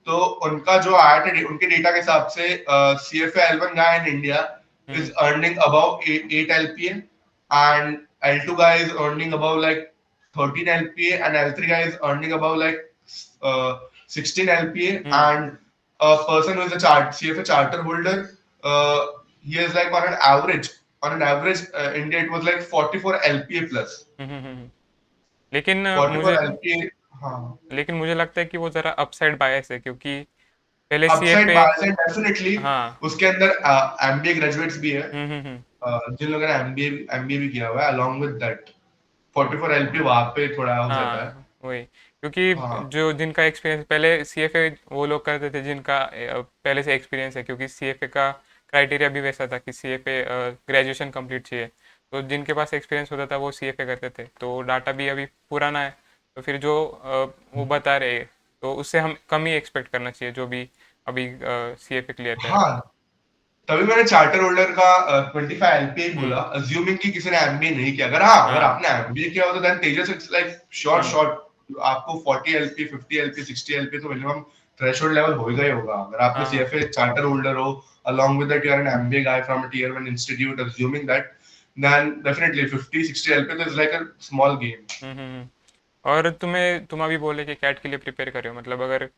तो उनका जो आया था उनके डेटा के हिसाब से, CFA L1 guy in India is hmm earning above 8 LPA, and L2 guy is earning above like 13 LPA, and L3 guy is earning above like 16 LPA, hmm and a person who is a CFA charter holder, he is like on an average, India it was like 44 LPA plus, लेकिन 44 LPA, हाँ। मुझे लगता है कि वो जरा upside बायस है, क्योंकि पहले अपसाइड सीएफए। बायस है डेफिनेटली। हाँ। उसके अंदर एमबीए ग्रेजुएट्स भी है, हम्म। जिन लोगों ने एमबीए भी किया हुआ है, अलोंग विद दैट 44 LPA वहां पे थोड़ा हो जाता है। हाँ वही, क्योंकि हाँ जो जिनका एक्सपीरियंस पहले सीएफए वो लोग करते थे जिनका पहले से एक्सपीरियंस है, क्योंकि सीएफए का क्राइटेरिया भी वैसा था कि सीएफए ग्रेजुएशन कंप्लीट चाहिए। तो जिनके पास एक्सपीरियंस होता था वो सीएफए करते थे, तो डाटा भी अभी पुराना है। तो फिर जो वो बता रहे हैं, तो उससे हम कम ही एक्सपेक्ट करना चाहिए, जो भी अभी सीएफए क्लियर कर रहे हैं। हाँ, तभी मैंने चार्टर होल्डर का 25 एलपीए बोला, हम्म। अज्यूमिंग कि किसी ने एमबीए नहीं किया। अगर हाँ, अगर हाँ। आपने एमबीए किया हो तो देन Tejas it's like short hmm short आपको 40 एलपी, 50 एलपी, 60 एलपी तो मिनिमम थ्रेशोल्ड लेवल होगा ही होगा। अगर आपने हाँ हाँ। सीएफए चार्टर होल्डर हो, along with that you are an MBA guy from a tier 1 institute, assuming that, then definitely 50 60 LP is like a small game. और तुम अभी बोले कि कैट के लिए प्रिपेयर कर रहे हो, मतलब अगर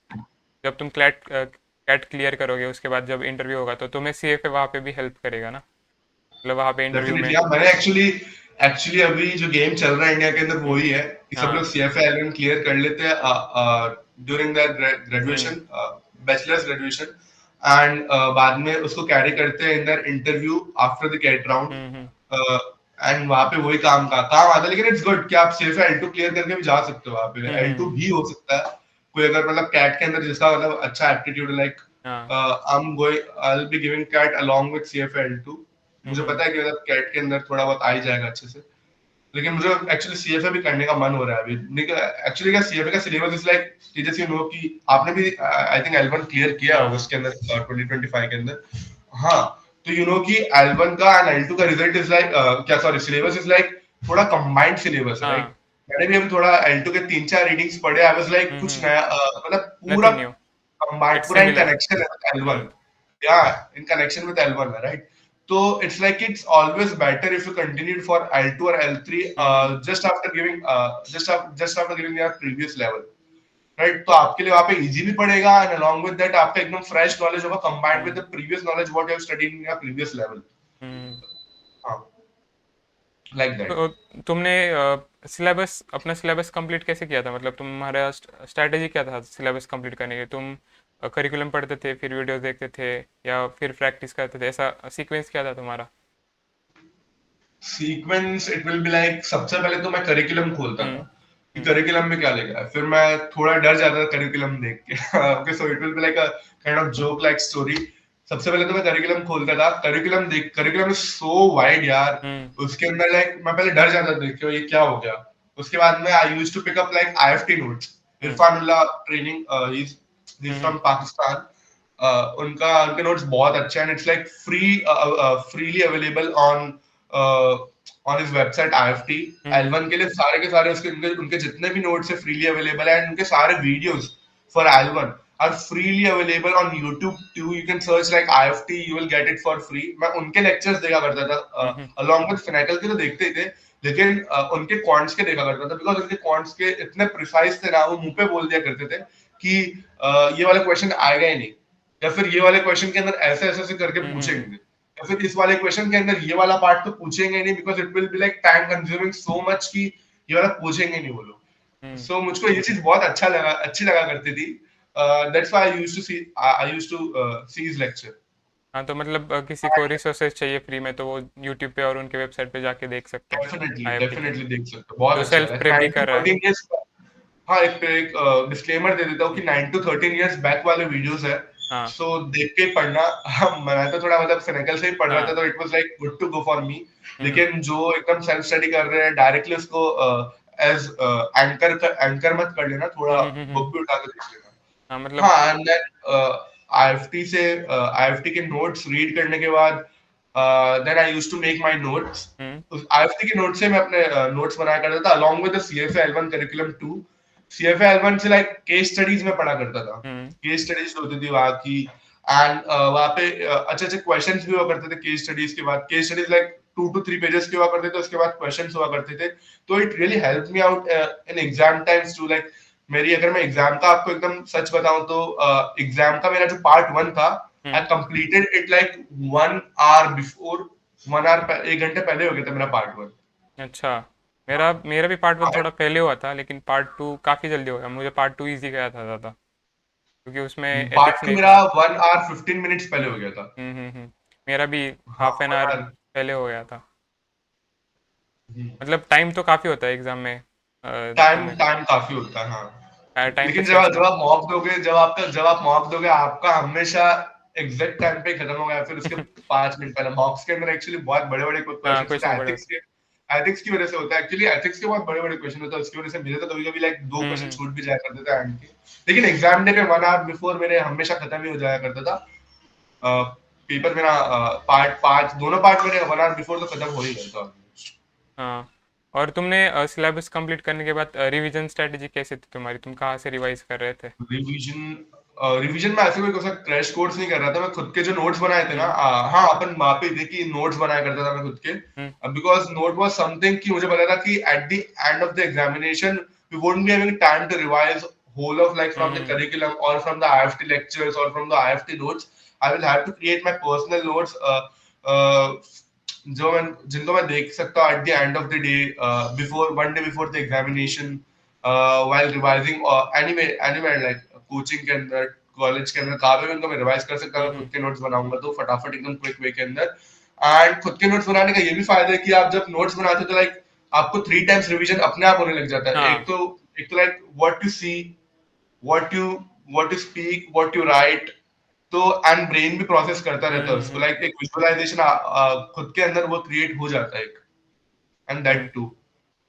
जब तुम कैट क्लियर करोगे उसके बाद जब इंटरव्यू होगा तो तुम्हें सीएफए वहाँ पे भी हेल्प करेगा ना, मतलब वहाँ पे इंटरव्यू डेफिनेटली में। हाँ, मैंने एक्चुअली एक्चुअली अभी जो गेम चल रहा है इंडिया के अंदर वो हम्म। ही है कि सब लोग हाँ। सीएफए एलएन क्लियर कर लेते हैं during that hmm graduation, bachelors graduation, and बाद में उसको कैरी करते हैं in the interview after the CAT round, hmm. And वहां पे वही काम आता है। लेकिन इट्स गुड कि आप सीएफए एल टू क्लियर करके भी जा सकते हो, वहां पे एल टू हम्म। भी हो सकता है कोई, अगर मतलब कैट के अंदर जिसका मतलब अच्छा एप्टीट्यूड, लाइक हाँ। I will be giving CAT along with CFA L two. मुझे हम्म पता है कि मतलब कैट के अंदर थोड़ा बहुत आ ही जाएगा अच्छे से। लेकिन मुझे एक्चुअली सीएफए भी करने का मन हो रहा है अभी। एक्चुअली क्या सीएफए का सिलेबस इज लाइक कि जैसे यू नो कि आपने भी आई थिंक एल1 क्लियर किया हाँ होगा हाँ। उसके अंदर 2025 के अंदर। हाँ, तो यू नो कि एल1 का एंड एल2 का रिजल्ट इज लाइक, क्या सॉरी, सिलेबस इज लाइक थोड़ा कंबाइंड सिलेबस है, राइट। हाँ। मैंने भी अभी थोड़ा एल2 के 3-4 रीडिंग्स पढ़े, आई वाज लाइक कुछ हम्म। नया, मतलब पूरा नथिंग न्यू। कंबाइंड, इट्स पूरा इन सिमिलर। कनेक्शन है एल1, हम्म या इन कनेक्शन विद एल1 है, right. So it's like it's always better if you continued for L2 or L3 hmm just after giving your previous level, right? तो आपके लिए वहाँ पे easy भी पड़ेगा, and along with that आपका एकदम fresh knowledge होगा combined with hmm the previous knowledge what you have studied in your previous level. हम्म। हाँ, like that. तो तुमने अपना सिलेबस कंप्लीट कैसे किया था, मतलब तुम्हारा स्ट्रैटेजी क्या था सिलेबस कंप्लीट करने के? तुम करिकुलम पढ़ते थे, फिर वीडियोस देखते थे, या फिर प्रैक्टिस करते थे, ऐसा सीक्वेंस क्या था तुम्हारा? Sequence it will be like, सबसे पहले तो मैं करिकुलम खोलता था हम्म कि हम्म करिकुलम में क्या लिखा है, फिर मैं थोड़ा डर जाता था करिकुलम देख के। Okay, so it will be like a kind of joke like story. सबसे पहले तो मैं करिकुलम खोलता था, करिकुलम इज सो वाइड यार। हम्म उसके अंदर लाइक मैं पहले डर जाता था देख के, ये क्या हो गया। उसके बाद में I used to pick up like IFT notes, hmm Irfanullah training, he is hmm from Pakistan. उनके नोट्स बहुत अच्छे हैं, it's like freely available on his website IFT. Hmm L one के लिए सारे के सारे उनके उनके जितने भी नोट्स है फ्रीली अवेलेबल है, एंड उनके सारे videos for L one are freely available on YouTube too. You can search like IFT, you will get it for free. मैं उनके लेक्चर्स देखा करता था, हम्म अलोंग विद फिनेकल के तो देखते ही थे, लेकिन उनके क्वांट्स के देखा करता था, बिकॉज उनके क्वांट्स के इतने प्रिसाइज थे ना, वो मुंह पे बोल दिया करते थे कि ये वाला क्वेश्चन आएगा ही नहीं, या फिर ये वाले क्वेश्चन के अंदर ऐसे ऐसे ऐसे करके हम्म पूछेंगे, या फिर इस वाले क्वेश्चन के अंदर ये वाला पार्ट तो पूछेंगे ही नहीं, because it will be like time consuming so much कि ये वाला पूछेंगे नहीं वो लोग। हम्म। सो मुझको ये चीज बहुत अच्छी लगा करती थी। That's why I used to see his lecture. हाँ, तो मतलब किसी को रिसोर्सेज चाहिए फ्री में तो वो यूट्यूब पे और उनके वेबसाइट पे जाके देख सकते हैं, डेफिनेटली आईएफटी के, डेफिनेटली देख सकते हो, बहुत जो अच्छा है, सेल्फ लाइक प्रेप 9 भी टू कर रहा है। 13 इयर्स। हाँ, एक डिस्क्लेमर दे देता हूँ कि हम्म, 9 टू 13 इयर्स बैक वाले वीडियोस है, हाँ सो देख के पढ़ना। मैं तो थोड़ा मतलब फिनिकल से ही पढ़ रहा था, हाँ। तो it was like good to go for me. Hmm लेकिन जो एकदम सेल्फ स्टडी कर रहे हैं डायरेक्टली उसको एज एंकर मत कर लेना, थोड़ा हम्म। बुक भी उठा के देख लेना। हाँ मतलब। हाँ, एंड देन आईएफटी के नोट्स रीड करने के बाद then I used to make my notes. हुँ, आईएफटी के नोट से मैं अपने नोट्स बनाया करता था along with the CFA L1 curriculum 2। CFA L one से लाइक केस स्टडीज में पढ़ा करता था। हुँ, केस स्टडीज होती थी वहां की, एंड वहां पे अच्छे अच्छे क्वेश्चंस भी हुआ करते थे केस स्टडीज के बाद। Case studies like 2 to 3 pages के हुआ करते थे, उसके बाद क्वेश्चंस हुआ करते थे। तो it really help me out in exam times to like, मेरी अगर मैं एग्जाम का आपको एकदम सच बताऊं तो एग्जाम का मेरा जो पार्ट 1 था, I hmm. Completed it like 1 hour before. 1 hour 1 घंटे पहले हो गया था मेरा पार्ट 1। अच्छा, मेरा भी पार्ट 1 थोड़ा पहले हुआ था, लेकिन पार्ट 2 काफ़ी जल्दी हो गया। मुझे पार्ट 2 ईज़ी गया था ज़्यादा, क्योंकि उसमें एथिक्स पार्ट 2 नहीं मेरा था। 1 आवर 15 मिनट्स पहले हो गया था। मेरा भी हाँ, half an one hour hour पहले हो गया था। मतलब टाइम तो काफ़ी होता है एग्ज़ाम में, टाइम तुम्हें टाइम काफी होता है, हाँ। टाइम पे लेकिन स्ट्रेस जब ना। आप मॉक दोगे, जब आप मॉक दोगे, आपका हमेशा एग्जैक्ट टाइम पे खत्म होगा, या फिर उसके 5 मिनट पहले। मॉक्स के अंदर एक्चुअली बहुत बड़े बड़े हाँ, क्वेश्चन होते क्वेश्चन हैं, बड़े एथिक्स होते के। एथिक्स की वजह से होता है एक्चुअली, एथिक्स के बहुत बड़े बड़े क्वेश्चन होते हैं, उसकी वजह से मेरे तो कभी कभी लाइक दो हैं। क्वेश्चन छूट भी जाया करते थे एंड के। लेकिन एग्जाम डे पे 1 आवर बिफोर मेरे हमेशा खत्म ही हो जाया करता था। पेपर मेरा पार्ट 5, दोनों पार्ट मेरे 1 आवर बिफोर तो खत्म हो ही गया था। हाँ, और तुमने सिलेबस कंप्लीट करने के बाद रिवीजन स्ट्रेटजी कैसे थी तुम्हारी? तुम कहाँ से रिवाइज़ कर रहे थे? रिवीजन रिवीजन में ऐसे कोई ऐसा क्रैश कोर्स नहीं कर रहा था। मैं खुद के जो नोट्स बनाए थे ना, हुँ, हाँ, अपन वहां पे थे कि नोट्स बनाया करता था मैं खुद के। हुँ, बिकॉज नोट वाज समथिंग कि मुझे पता था कि at the end of the examination we won't be having time to revise whole of like hmm, from the hmm, curriculum or from the IFT lectures or from the IFT notes. I will have to create my personal notes, जो मैं जिनको मैं देख सकता हूँ at the end of the day, before 1 day before the examination, while revising, anywhere like coaching के अंदर, college के अंदर, कहाँ पे भी उनको मैं रिवाइज कर सकता हुँ, हूँ। खुद हुँ, के नोट्स बनाऊंगा तो फटाफट एकदम क्विक वे के अंदर। एंड खुद के नोट्स बनाने का ये भी फायदा है कि आप जब नोट्स बनाते हो तो लाइक आपको 3 टाइम्स रिवीजन अपने आप होने लग जाता है। हाँ, एक तो like what you see, what you what you speak, what you write. तो एंड ब्रेन भी प्रोसेस करता हुँ, रहता है हुँ, उसको, हुँ, लाइक एक विजुअलाइजेशन खुद के अंदर वो क्रिएट हो जाता है एक। And hmm, that too,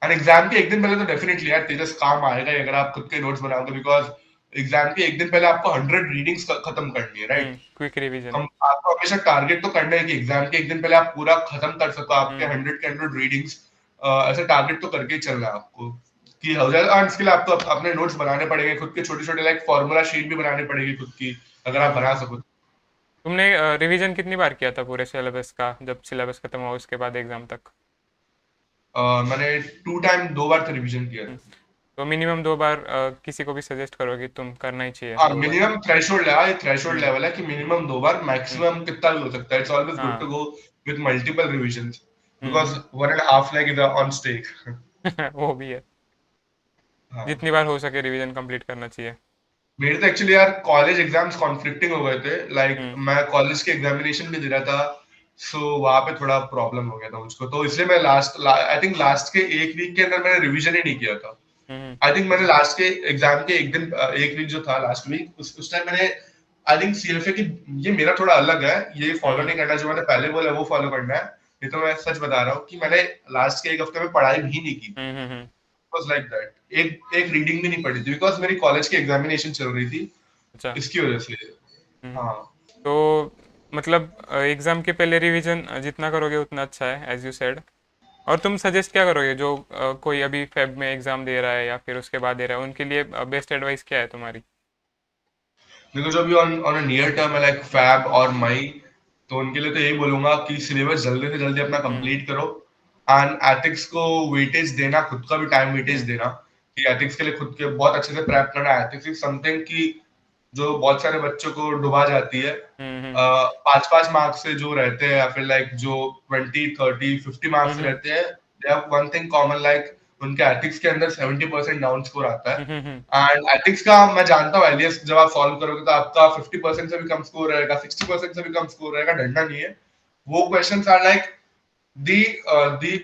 and exam के एक दिन पहले तो डेफिनेटली यार तेजस काम आएगा ही अगर आप खुद के नोट्स बनाओगे, बिकॉज एग्जाम के एक दिन पहले आपको 100 रीडिंग्स खत्म करनी है, राइट। Quick revision. हम आपको हमेशा टारगेट तो करना है कि एग्जाम के एक दिन पहले आप पूरा खत्म कर सको आपके हुँ, 100 के 100 रीडिंग्स। ऐसे टारगेट तो करके ही चलना है आपको कि हो जाए। और इसके लिए आपको अपने नोट्स बनाने पड़ेंगे खुद के, छोटे छोटे लाइक फॉर्मूला शीट भी बनानी पड़ेगी खुद की, अगर हुँ, आप हुँ। बना सको। तुमने रिवीजन कितनी बार किया था पूरे सिलेबस का, जब सिलेबस खत्म हुआ उसके बाद एग्ज़ाम तक? मैंने 2 टाइम 2 बार तो रिवीजन किया हुँ, था। तो मिनिमम 2 बार किसी को भी सजेस्ट करोगे तुम करना ही चाहिए हाँ, 2 बार? मिनिमम थ्रेशोल्ड है, ये थ्रेशोल्ड हुँ, लेवल है कि मिनिमम 2 बार, हुँ, मैक्सिमम कितना भी हो सकता है। इट्स ऑलवेज गुड हाँ, to go with multiple revisions, hmm, because hmm. 1.5 lakh is on stake. वो भी है। हाँ, जितनी बार हो सके रिवीजन कंप्लीट करना चाहिए। मेरे तो एक्चुअली यार कॉलेज एग्जाम्स कॉन्फ्लिक्टिंग हो गए थे, लाइक हुँ, मैं कॉलेज के एग्जामिनेशन भी दे रहा था। सो वहां पे थोड़ा प्रॉब्लम हो गया था मुझको, तो इसलिए मैं आई थिंक लास्ट के एक वीक के अंदर मैंने रिवीजन ही नहीं किया था। हुँ, हुँ, आई थिंक मैंने लास्ट के एग्जाम के एक दिन, एक वीक जो था लास्ट वीक, उस टाइम मैंने आई थिंक सीएफए की, ये मेरा थोड़ा अलग है, ये हुँ, फॉलो हुँ, नहीं करना जो मैंने पहले बोला वो फॉलो करना है। ये तो मैं सच बता रहा हूँ कि मैंने लास्ट के एक हफ्ते में पढ़ाई भी नहीं की थी। हुँ, हुँ, हुँ। वाज लाइक दैट, एक एक रीडिंग भी नहीं पढ़ी थी, बिकॉज मेरी कॉलेज की एग्जामिनेशन चल रही थी, अच्छा। इसकी वजह से। हुँ, हाँ, तो मतलब एग्ज़ाम के पहले रिवीजन जितना करोगे उतना अच्छा है, एज़ यू सेड। और तुम सजेस्ट क्या करोगे जो कोई अभी फेब में एग्ज़ाम दे रहा है या फिर उसके बाद दे रहा है, उनके लिए बेस्ट एडवाइस क्या है तुम्हारी? देखो जो भी on on a near term है लाइक हुँ, फैब और मई, तो उनके लिए तो यही बोलूंगा कि सिलेबस जल्दी से जल्दी अपना हुँ, कंप्लीट करो। एंड एथिक्स को वेटेज देना, खुद का भी टाइम वेटेज हुँ, देना, कि एथिक्स के लिए खुद के बहुत अच्छे से प्रेप करना। एथिक्स इज समथिंग कि जो बहुत सारे बच्चों को डुबा जाती है। हुँ, हुँ, हुँ, 5-5 मार्क्स से जो रहते हैं, या फिर लाइक जो 20-30-50 मार्क्स हुँ, से हुँ, रहते हैं, they have one thing common, like उनके एथिक्स के अंदर 70% डाउन स्कोर आता हुँ, हुँ, हुँ, है। एंड एथिक्स का मैं जानता हूँ, एलियस जब आप सॉल्व करोगे तो आपका 50% से भी कम स्कोर रहेगा, 60% से भी कम स्कोर रहेगा, डरना नहीं है। वो questions are like the the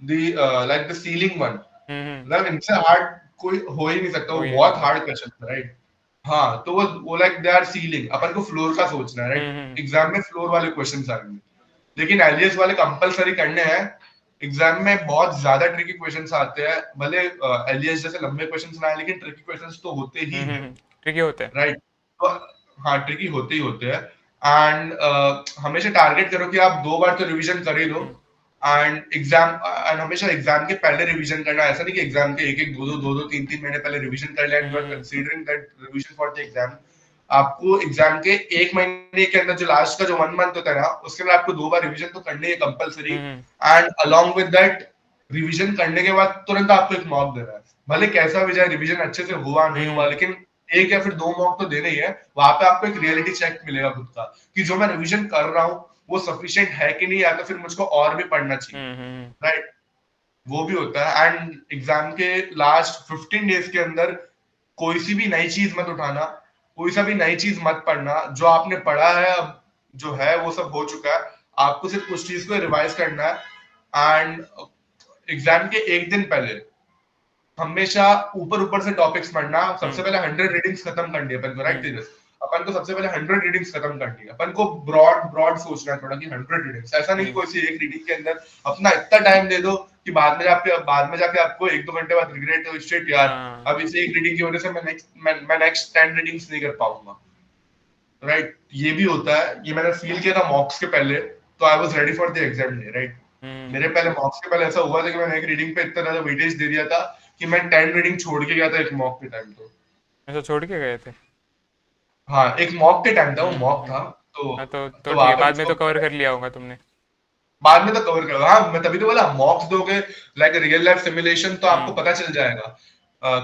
the like the ceiling one, hmm, hmm, मतलब इनसे हार्ड कोई हो ही नहीं सकता, हो वो ही नहीं बहुत सकता। हार्ड क्वेश्चन है, राइट। हाँ, तो वो लाइक दे आर सीलिंग, अपन को फ्लोर का सोचना है, हुँ, राइट। हुँ, एग्जाम में फ्लोर वाले क्वेश्चंस आएंगे, लेकिन एलियस वाले कंपलसरी करने हैं। एग्जाम में बहुत ज्यादा ट्रिकी क्वेश्चंस आते हैं, भले एलियस जैसे लंबे क्वेश्चंस ना आए, लेकिन ट्रिकी क्वेश्चंस तो होते ही हुँ, हुँ, हैं, हुँ, ट्रिकी होता है। राइट। तो हाँ, ट्रिकी होते ही होते हैं। एंड हमेशा टारगेट करो कि आप 2 बार तो रिवीजन कर ही लो, हम्म एंड हमेशा एग्जाम के पहले रिवीजन करना, ऐसा नहीं कि एग्जाम के एक एक दो दो तीन तीन महीने पहले रिवीजन कर लिया and you are hmm considering that revision for the exam. आपको एग्जाम के 1 महीने के अंदर जो लास्ट का जो 1 मंथ होता है ना, उसके अंदर आपको 2 बार रिवीजन तो करनी है compulsory, hmm and along with that revision करने के बाद तुरंत आपको एक मॉक देना है, भले कैसा भी जाए, रिवीजन अच्छे से हुआ नहीं हुआ, हम्म लेकिन एक या फिर 2 मॉक तो देने ही है। वहां पे आपको एक रियलिटी चेक मिलेगा खुद का, कि जो मैं रिवीजन कर रहा हूँ वो सफिशिएंट है कि नहीं, या तो फिर मुझको और भी पढ़ना चाहिए, हम्म राइट। वो भी होता है। एंड एग्जाम के लास्ट 15 डेज के अंदर कोई सी भी नई चीज मत उठाना, कोई सा भी नई चीज मत पढ़ना, जो आपने पढ़ा है अब जो है वो सब हो चुका है, आपको सिर्फ उस चीज को रिवाइज करना है। एंड एग्जाम के एक दिन पहले हमेशा ऊपर ऊपर से टॉपिक्स पढ़ना, सबसे हम्म पहले 100 रीडिंग्स खत्म करनी है अपन को, राइट हम्म तेजस? अपन को सबसे पहले 100 रीडिंग्स खत्म करनी है, अपन को ब्रॉड ब्रॉड सोचना है थोड़ा कि 100 रीडिंग्स, ऐसा नहीं कि हम्म कोई सी एक रीडिंग के अंदर अपना इतना टाइम दे दो कि बाद में जाके आपको 1-2 घंटे बाद रिग्रेट हो, शिट यार, हाँ अब इसे एक रीडिंग की वजह से मैं नेक्स्ट 10 रीडिंग्स नहीं कर पाऊंगा, राइट। ये भी होता है, ये मैंने फील किया था मॉक्स के पहले, तो I was ready for the exam day, right. Hmm मेरे पहले मॉक्स के पहले ऐसा हुआ था कि मैंने एक रीडिंग पे इतना ज्यादा वेटेज दे दिया था कि मैं 10 रीडिंग छोड़ के गया था एक मॉक के टाइम। तो ऐसा छोड़ के गए थे? हाँ, एक मॉक के टाइम था, वो मॉक हम्म था। तो हाँ तो तो ठीक वहां है, पे बाद में मुझको तो कवर कर लिया होगा तुमने। बाद में तो कवर करो, हाँ मैं तभी तो बोला मॉक्स दोगे लाइक रियल लाइफ सिमुलेशन, तो आपको हम्म पता चल जाएगा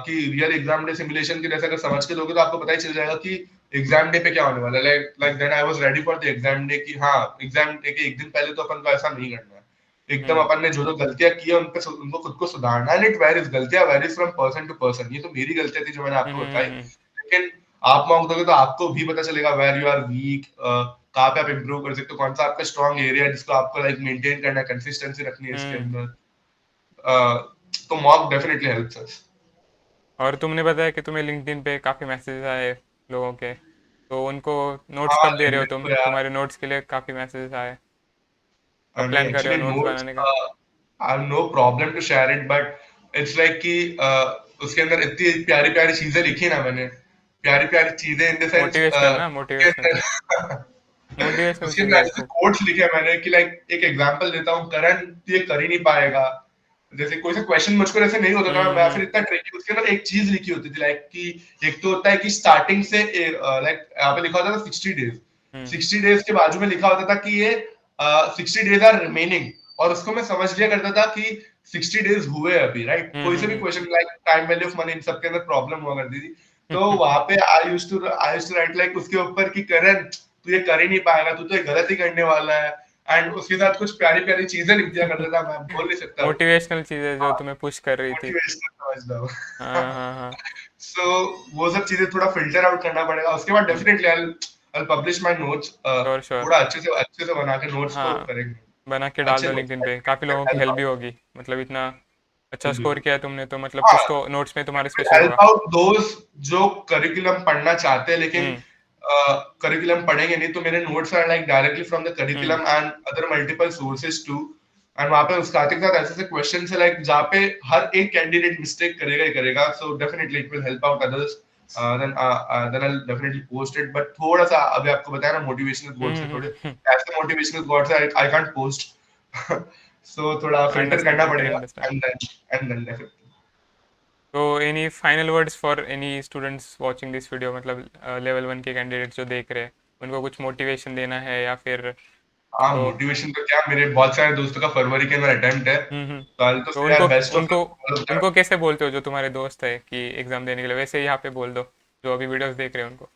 कि रियल एग्जाम डे सिमुलेशन के जैसे अगर समझ के दोगे तो आपको पता ही चल जाएगा कि एग्जाम डे पे क्या होने वाला है। Like then I was ready for the exam day, कि हाँ एग्जाम डे के एक दिन पहले तो अपन को ऐसा नहीं करना है, एकदम हम्म अपन ने जो जो गलतियां की है उनको खुद को सुधारना है। एंड इट वेरीज, गलतियां varies from person to person, ये तो मेरी गलतियां थी जो मैंने आपको बताई, हम्म लेकिन आप मॉक दोगे तो आपको भी पता चलेगा वेर यू आर वीक, कहाँ पे आप इंप्रूव कर सकते हो, कौन सा आपका स्ट्रॉन्ग एरिया है जिसको आपको लाइक मेंटेन करना है, कंसिस्टेंसी रखनी है इसके हम्म अंदर। तो मॉक डेफिनेटली हेल्प्स अस। और तुमने बताया कि तुम्हें लिंक्डइन पे काफ़ी मैसेजेस आए लोगों के, तो उनको नोट्स हाँ, कब दे रहे हो लिंक्डइन तुम? तो यार, तुम्हारे नोट्स के लिए काफ़ी मैसेजेस आए, कब नहीं प्लान कर रहे हो एक्चुअली नोट्स नोट्स, बनाने का? I have no problem to share it, but it's like कि उसके अंदर इतनी प्यारी प्यारी चीजें लिखी ना मैंने, प्यारी प्यारी चीजें इन द सेंस मोटिवेशनल ना, उसके मोटिवेशनल, अंदर मोटिवेशनल उसके अंदर चीज़ें ऐसे खूब। कोट्स लिखे हैं मैंने कि लाइक एक एग्जांपल देता हूँ, करण तू ये कर ही नहीं पाएगा, जैसे कोई सा क्वेश्चन मुझको ऐसे नहीं होता था, मैं फिर हम्म इतना ट्रिकी, उसके अंदर एक चीज लिखी होती थी लाइक कि एक तो होता है कि स्टार्टिंग से लाइक यहाँ पे लिखा होता था 60 डेज, हम्म 60 डेज के बाजू में लिखा होता था कि ये 60 डेज आर रिमेनिंग, और उसको मैं समझ लिया करता था कि 60 डेज हुए अभी, राइट। कोई से भी hmm question like time value of money, इन सब के अंदर प्रॉब्लम हुआ करती थी, तो वहां पे I used to write like उसके ऊपर कि करण तू ये कर ही नहीं पाएगा, तू तो ये गलत ही करने वाला है, एंड उसके साथ कुछ प्यारी प्यारी चीजें लिख दिया करता था, मैं बोल नहीं सकता। मोटिवेशनल चीज़ें जो हाँ, तुम्हें पुश कर रही थी। मोटिवेशनल समझ लो। हाँ हाँ हाँ। सो वो सब चीजें थोड़ा फिल्टर आउट करना पड़ेगा, उसके बाद hmm definitely I publish my notes, sure sure. थोड़ा अच्छे से बना के नोट्स तो हाँ, करेंगे, बना के डाल अच्छे दो नोट्स लिंक्डइन पे, काफ़ी लोगों की हेल्प हेल्प भी आउट, होगी। मतलब इतना अच्छा हेल्प स्कोर होगी। किया है तुमने, तो मतलब हाँ, कुछ तो नोट्स में तुम्हारे will स्पेशल help होगा। out those जो करिकुलम पढ़ना चाहते हैं लेकिन हम्म करिकुलम पढ़ेंगे नहीं, तो मेरे notes are like directly from the hmm curriculum and other multiple sources too, and वहां पे उस साथ के साथ ऐसे ऐसे क्वेश्चन है लाइक जहाँ पे हर एक कैंडिडेट मिस्टेक करेगा ही करेगा, so definitely it will help out others, then I'll definitely post it, but थोड़ा सा अभी आपको बताया ना मोटिवेशनल कोट्स है थोड़े, हम्म। ऐसे मोटिवेशनल कोट्स है आई कांट पोस्ट, सो थोड़ा फिल्टर अंडरस्टैंड, करना आई कैन पड़ेगा, अंडरस्टैंड। And then definitely. तो any final words for any students watching this video, मतलब लेवल वन के कैंडिडेट्स जो देख रहे हैं, उनको कुछ मोटिवेशन देना है या फिर हाँ, तो? मोटिवेशन तो क्या, मेरे बहुत सारे दोस्तों का फरवरी के अंदर अटेम्प्ट है, हम्म। तो आई तो तो से उनको यार बेस्ट ऑफ उनको लक। उनको कैसे बोलते हो जो तुम्हारे दोस्त है कि एग्ज़ाम देने के लिए, वैसे ही यहाँ पे बोल दो जो अभी वीडियोस देख रहे हैं उनको?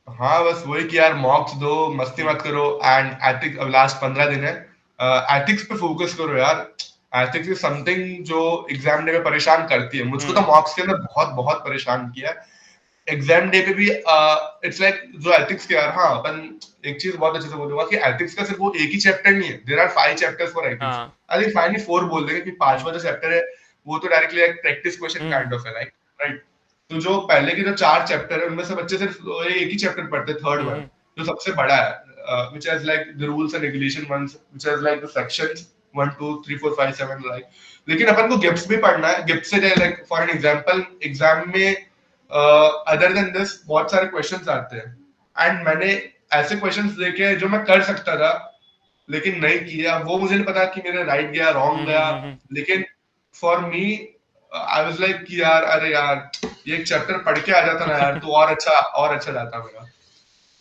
हाँ बस वही कि यार मॉक्स दो, मस्ती हम्म मत करो, एंड एथिक्स, अब लास्ट 15 दिन है, एथिक्स पे फोकस करो यार। एथिक्स इज समथिंग जो एग्जाम डे में परेशान करती है, मुझको तो हम्म मॉक्स के अंदर बहुत बहुत परेशान किया है, एग्जाम डे पे भी। इट्स लाइक जो एथिक्स के यार, हाँ अपन एक चीज बहुत अच्छे से बोलूंगा कि एथिक्स का सिर्फ वो एक ही चैप्टर नहीं है, there are 5 chapters for ethics, हाँ आई थिंक फाइनली 4 बोल देंगे कि हम्म पांचवा जो चैप्टर है वो तो डायरेक्टली एक practice question hmm kind of है, लाइक, राइट। तो जो पहले के जो 4 चैप्टर है उनमें से बच्चे सिर्फ एक ही चैप्टर पढ़ते हैं, थर्ड वन, हम्म जो सबसे बड़ा है, which has like the rules and regulation ones, which has like the sections 1 2 3 4 5 7 like, लेकिन अपन को गिफ्ट्स भी पढ़ना है, गिफ्ट से like for an example exam में अदर देन दिस बहुत सारे क्वेश्चंस आते हैं, एंड मैंने ऐसे क्वेश्चंस देखे जो मैं कर सकता था लेकिन नहीं किया, वो मुझे नहीं पता कि मेरा राइट गया रॉन्ग गया, लेकिन for me I was like कि यार अरे यार ये एक चैप्टर पढ़ के आ जाता ना यार तो और अच्छा जाता मेरा।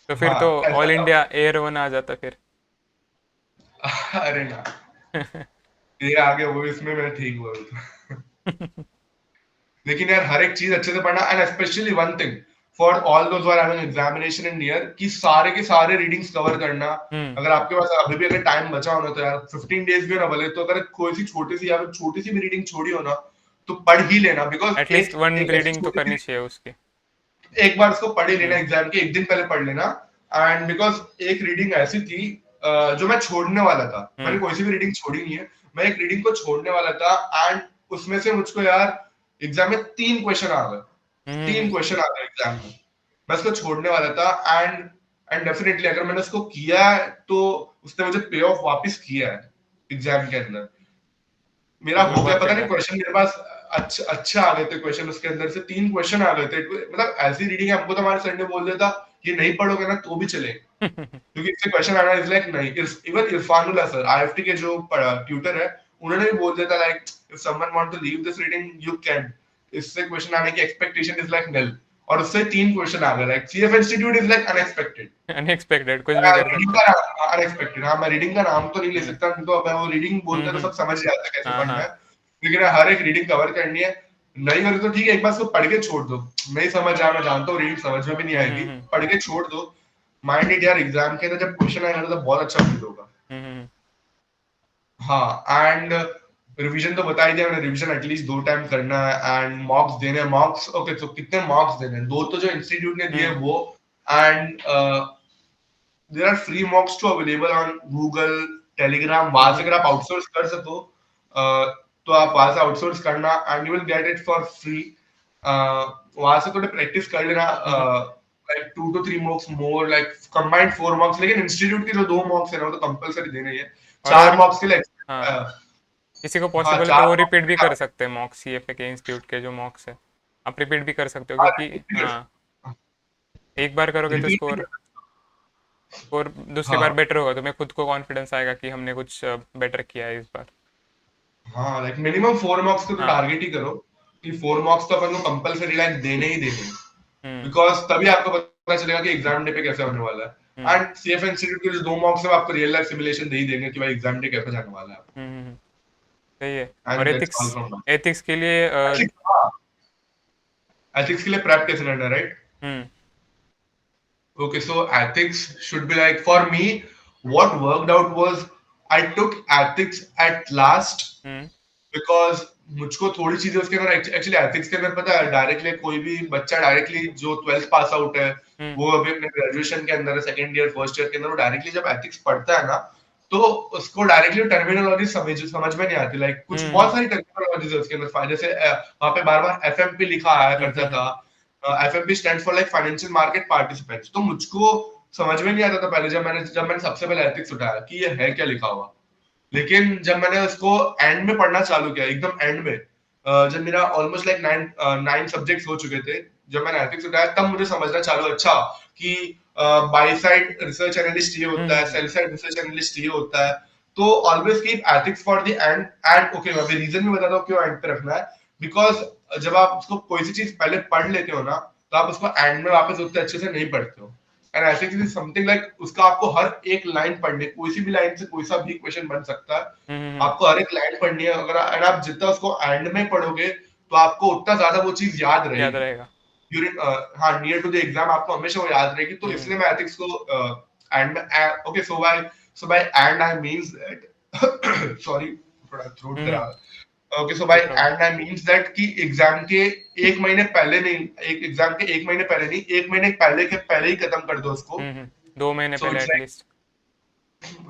तो फिर तो हाँ ऐसा ऑल था। इंडिया एयर वन आ जाता फिर। अरे ना, ये आगे वो इसमें मैं ठीक हुआ था। लेकिन यार हर एक चीज अच्छे से पढ़ना, and specially one thing for all those are having examination in year, कि सारे के सारे रीडिंग्स कवर करना। हम्म। अगर आपके पास अभी भी अगर टाइम बचा हो ना तो यार 15 डेज भी हो ना भले, तो अगर कोई सी छोटी सी या फिर छोटी सी भी रीडिंग छोड़ी हो ना तो पढ़ ही लेना, बिकॉज एटलीस्ट एक वन एक ऐसी रीडिंग तो छोटी करनी सी, चाहिए उसकी। एक बार उसको पढ़ ही लेना हम्म। एग्जाम के एक दिन पहले पढ़ लेना। एंड बिकॉज एक रीडिंग ऐसी थी जो मैं छोड़ने वाला था, मैंने हम्म। कोई सी भी रीडिंग छोड़ी नहीं है, मैं एक रीडिंग को छोड़ने वाला था, एंड उसमें से मुझको यार एग्जाम में 3 क्वेश्चन आ गए, तीन हम्म। क्वेश्चन आ गए एग्जाम में, मैं उसको छोड़ने वाला था। एंड एंड डेफिनेटली अगर मैंने उसको किया है तो उसने मुझे पे ऑफ वापस किया है एग्जाम के अंदर। मेरा उसमें हो गया, वर्थ पता इट नहीं है। क्वेश्चन मेरे पास अच्छे अच्छे आ गए थे क्वेश्चन, उसके अंदर से 3 क्वेश्चन आ गए थे, मतलब ऐसी रीडिंग है, हमको तो हमारे सर ने बोल दिया था ये नहीं पढ़ोगे ना तो भी चले, क्योंकि इससे क्वेश्चन आना इज लाइक नहीं। इवन इरफानुल्लाह सर आईएफटी के जो ट्यूटर है, उन्होंने भी बोल दिया था like if someone want to leave this reading you can, इससे क्वेश्चन आने की एक्सपेक्टेशन इज लाइक निल, और उससे 3 क्वेश्चन आ गए, like CF institute is like unexpected. Unexpected कुछ भी कर रीडिंग सकते का हैं। नाम अनएक्सपेक्टेड, हाँ मैं रीडिंग का नाम तो नहीं ले हम्म। सकता क्योंकि अब वो रीडिंग बोलते हैं तो सब समझ जाते हैं कैसे हाँ पढ़ना हाँ। है, लेकिन हर एक रीडिंग कवर करनी है। नहीं करी तो ठीक है, एक बार उसको पढ़ के छोड़ दो, नहीं समझ आया मैं जानता हूँ रीडिंग समझ में भी नहीं आएगी, हम्म। पढ़ के छोड़ दो। माइंड इट यार, एग्जाम के अंदर जब क्वेश्चन आएगा तो बहुत अच्छा फील होगा। हम्म। हाँ, एंड रिवीजन तो बता ही दिया मैंने, रिवीजन एटलीस्ट 2 टाइम करना है, एंड मॉक्स देने हैं, मॉक्स ओके तो कितने मॉक्स देने हैं, 2 तो जो इंस्टीट्यूट ने दिए हम्म। वो, and there are free mocks too available on Google Telegram, वहां से हम्म। अगर आप आउटसोर्स कर सको तो आप वहां से आउटसोर्स करना and you will get it for free. वहां से थोड़े प्रैक्टिस कर लेना, hmm. Like 2 to 3 mocks more, like combined 4 mocks, लेकिन इंस्टीट्यूट के जो 2 मॉक्स है ना वो तो कंपलसरी देने ही है। और चार अगर मॉक्स के लिए हाँ किसी को हाँ पॉसिबल है तो चार वो मॉक्स रिपीट के भी लिए कर सकते हैं मॉक सीएफए के इंस्टीट्यूट के जो मॉक्स है। आप रिपीट भी कर सकते हो हाँ क्योंकि हाँ एक बार करोगे तो रिपीट स्कोर स्कोर दूसरी बार हाँ बेटर होगा, तुम्हें खुद को कॉन्फिडेंस आएगा कि हमने कुछ बेटर किया है इस बार। हाँ, लाइक मिनिमम 4 मॉक्स को तो हाँ। टारगेट ही करो, कि 4 मॉक्स तो अपन को कंपलसरी लाइक देने ही देने हैं, हम्म। बिकॉज तभी आपको पता चलेगा कि एग्जाम डे पे कैसे होने वाला है। हम्म। एंड सीएफ इंस्टीट्यूट के जो 2 मॉक्स है वो आपको रियल लाइफ सिमुलेशन दे ही देंगे कि भाई एग्जाम डे कैसे जाने वाला है, हम्म। सही है। और and that's ethics all from ethics के लिए एथिक्स के लिए प्रेप कैसे करना है, right? Hmm. Okay, so ethics should be like, for me, what worked out was I took ethics at last hmm. Because मुझको थोड़ी चीजें उसके अंदर, एक्चुअली एथिक्स के अंदर पता है, डायरेक्टली कोई भी बच्चा डायरेक्टली जो 12th पास आउट है, हम्म। वो अभी अपने ग्रेजुएशन के अंदर है, सेकंड ईयर फर्स्ट ईयर के अंदर, वो डायरेक्टली जब एथिक्स पढ़ता है ना तो उसको डायरेक्टली टर्मिनोलॉजी समझ में नहीं आती, लाइक कुछ बहुत हम्म। सारी टर्मिनोलॉजीज है उसके अंदर, फायदे से वहां पे बार बार एफएमपी लिखा आया करता था। FMP stand for like financial market participants, तो मुझको समझ में नहीं आता था पहले, जब मैंने सबसे पहले एथिक्स उठाया कि ये है क्या लिखा हुआ, लेकिन जब मैंने उसको एंड में पढ़ना चालू किया, एकदम एंड में, जब मेरा ऑलमोस्ट लाइक 9 सब्जेक्ट्स हो चुके थे, जब मैंने एथिक्स उठाया तब मुझे समझना चालू, अच्छा कि बाई साइड रिसर्च एनालिस्ट ये होता है, सेल साइड रिसर्च एनालिस्ट ये होता है, तो always keep ethics for the end. And okay, मैं अभी रीजन भी बताता हूँ क्यों एंड पे रखना है, बिकॉज जब आप उसको कोई सी चीज पहले पढ़ लेते हो ना तो आप उसको एंड में वापस उतने अच्छे से नहीं पढ़ते हो। And ethics is something like, उसका आपको हर एक लाइन पढ़ने, कोई सी भी लाइन से कोई सा भी क्वेश्चन बन सकता है, हम्म। आपको हर एक लाइन पढ़नी है, अगर एंड आप जितना उसको एंड में पढ़ोगे तो आपको उतना ज्यादा वो चीज याद याद रहेगी रहेगा। ड्यूरिंग, हाँ नियर टू द एग्जाम आपको हमेशा वो याद रहेगी, तो हम्म। इसलिए मैं एथिक्स को एंड में, okay so bye and I means that sorry थोड़ा थ्रोट हम्म। खराब है। Okay, so bye no problem. And I means that कि एग्जाम के 1 महीने पहले नहीं, एक एग्जाम के 1 महीने पहले नहीं, 1 महीने पहले के पहले ही खत्म कर दो उसको। 2 महीने सो पहले इट्स लाइक, एटलीस्ट।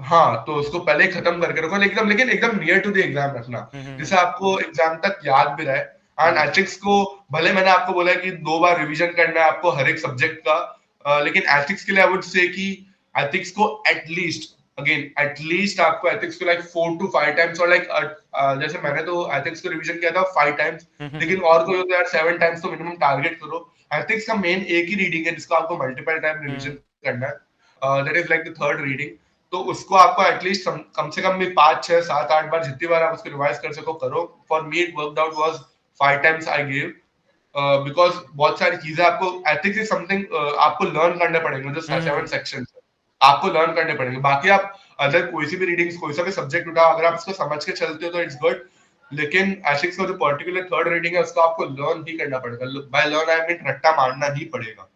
हाँ तो उसको पहले ही खत्म करके रखो एकदम, लेकिन एकदम नियर टू द एग्जाम रखना, हम्म। जिससे आपको एग्जाम तक याद भी रहे। And hmm. एथिक्स को, भले मैंने आपको बोला है कि 2 बार रिवीजन करना है आपको हर एक सब्जेक्ट का, लेकिन एथिक्स के लिए आई वुड से कि एथिक्स को एटलीस्ट, अगेन एटलीस्ट आपको एथिक्स को लाइक 4 to 5 टाइम्स, और लाइक जैसे मैंने तो एथिक्स को रिवीजन किया था 5 टाइम्स, लेकिन और कोई होता है यार 7 टाइम्स तो मिनिमम टारगेट करो। एथिक्स का मेन एक ही रीडिंग है जिसको आपको मल्टीपल टाइम रिवीजन हम्म। करना है, that is like the third reading. तो उसको आपको एटलीस्ट कम से कम भी 5 6 7 8 बार जितनी बार आप उसको रिवाइज कर सको करो। For me it worked out was 5 times I give, because बहुत सारी चीजें आपको एथिक्स इज समथिंग आपको लर्न करने पड़ेंगे, जो 7 सेक्शन आपको लर्न करने पड़ेंगे। बाकी आप अदर कोई सी भी रीडिंग्स कोई सा भी सब्जेक्ट उठाओ, अगर आप उसको समझ के चलते हो तो इट्स गुड। लेकिन एथिक्स का जो पर्टिकुलर थर्ड रीडिंग है उसको आपको लर्न ही करना पड़ेगा। बाय लर्न आई मीन रट्टा मारना ही पड़ेगा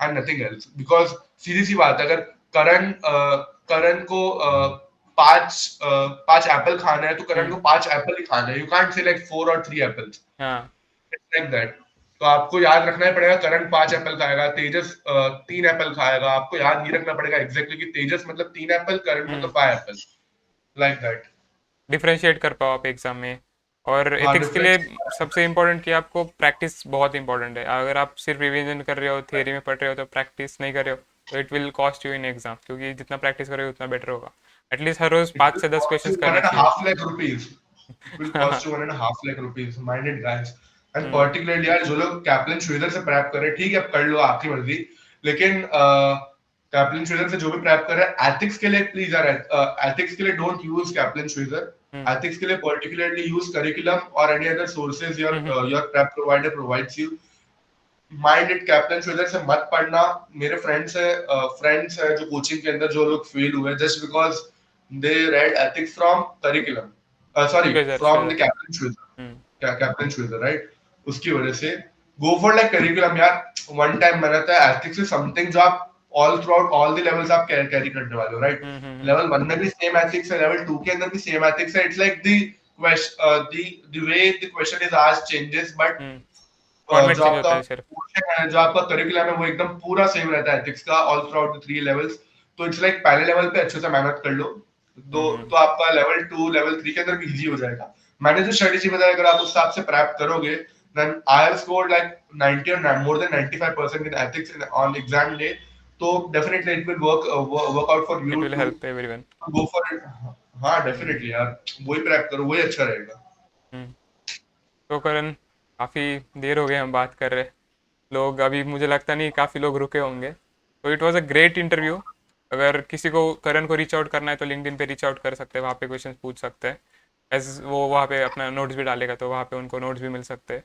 एंड नथिंग एल्स। बिकॉज सीधी सी बात है, अगर करण को 5 एप्पल खाना है तो करण को 5 एप्पल ही खाना है। यू कांट से लाइक 4 और 3 एप्पल्स, हाँ इट्स लाइक दैट। तो आपको याद रखना ही पड़ेगा करण 5 एप्पल खाएगा, तेजस 3 एप्पल खाएगा। आपको याद ही रखना पड़ेगा एग्जैक्टली कि तेजस मतलब 3 एप्पल, करण मतलब 5 एप्पल, लाइक दैट। डिफरेंशिएट कर पाओ आप एग्जाम में। और हाँ एथिक्स के लिए डिफरेंस। सबसे इम्पोर्टेंट कि आपको प्रैक्टिस बहुत इंपॉर्टेंट है। अगर आप सिर्फ रिवीजन कर रहे हो, थियरी में पढ़ रहे हो, तो प्रैक्टिस नहीं कर रहे हो तो it will cost you in exam, क्योंकि जितना प्रैक्टिस करोगे उतना बेटर होगा। एटलीस्ट हर रोज It 5 will से 10 cost क्वेश्चंस you one करने and a चाहिए। half lakh rupees. It will cost you 1.5 lakh rupees. Mind it, guys. And hmm particularly यार जो लोग कैप्लिन श्रीधर से प्रैप कर रहे हैं, ठीक है, अब कर लो आपकी मर्जी। लेकिन कैप्लिन श्रीधर से जो भी प्रैप कर रहा है, एथिक्स के लिए प्लीज यार, एथिक्स के लिए don't use Kaplan Schweser. Hmm ethics के लिए पर्टिकुलरली यूज करिकुलम और any other sources your hmm your prep provider provides you. Mind it, Kaplan Schweser से मत पढ़ना। मेरे फ्रेंड्स है जो कोचिंग के अंदर जो लोग फेल हुए just because they read ethics from curriculum, sorry Schweser from the Schweser captain Shridhar, hmm captain Shridhar, right. उसकी वजह से गो फॉर लाइक करिकुलम यार। वन टाइम मैंने था एथिक्स इज समथिंग जो आप all throughout all the levels आप carry करने वाले हो, राइट। हम्म। लेवल 1 में भी सेम एथिक्स है, लेवल 2 के अंदर भी सेम एथिक्स है। It's like the way the question is asked changes, but format जो चेंज आपका होता है सिर्फ। पोर्शन है, जो आपका करिकुलम है, वो एकदम पूरा सेम रहता है एथिक्स का all through out the 3 levels. तो इट्स लाइक पहले लेवल पे अच्छे से मेहनत कर लो, हम्म तो आपका लेवल 2 लेवल 3 के अंदर भी इजी हो जाएगा। मैंने जो स्ट्रेटेजी बताया, अगर आप उस हिसाब से प्रैप करोगे, then I have scored like 90 और more than 95% in ethics on exam day. तो definitely it will work out for it you will to help everyone. Go for it. हाँ हम्म डेफिनेटली यार, वही प्रैप करो, वही अच्छा रहेगा। हम्म। तो करण, काफ़ी देर हो गई हम बात कर रहे। लोग अभी, मुझे लगता नहीं काफ़ी लोग रुके होंगे। तो it was a great interview. अगर किसी को करण को रीच आउट करना है तो लिंक्डइन पे रीच आउट कर सकते हैं, वहाँ पे क्वेश्चंस पूछ सकते हैं। एज वो वहाँ पे अपना नोट्स भी डालेगा तो वहाँ पे उनको नोट्स भी मिल सकते हैं।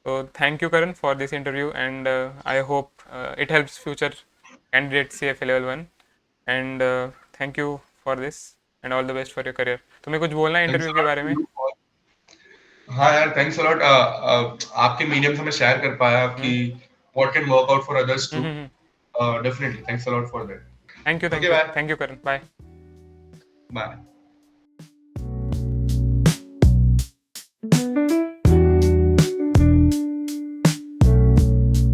तो thank you Karan for this interview, and I hope it helps future candidate CFA level 1। And thank you for this, and all the best for your career. तुम्हें कुछ बोलना है थैंक्स इंटरव्यू अ के लॉट बारे टू में? You. हाँ यार, thanks a lot. आपके मीडियम से मैं शेयर कर पाया कि hmm what can work out for others too. Hmm. Definitely thanks a lot for that. Thank you okay, thank you bye thank you Karan, bye. Bye.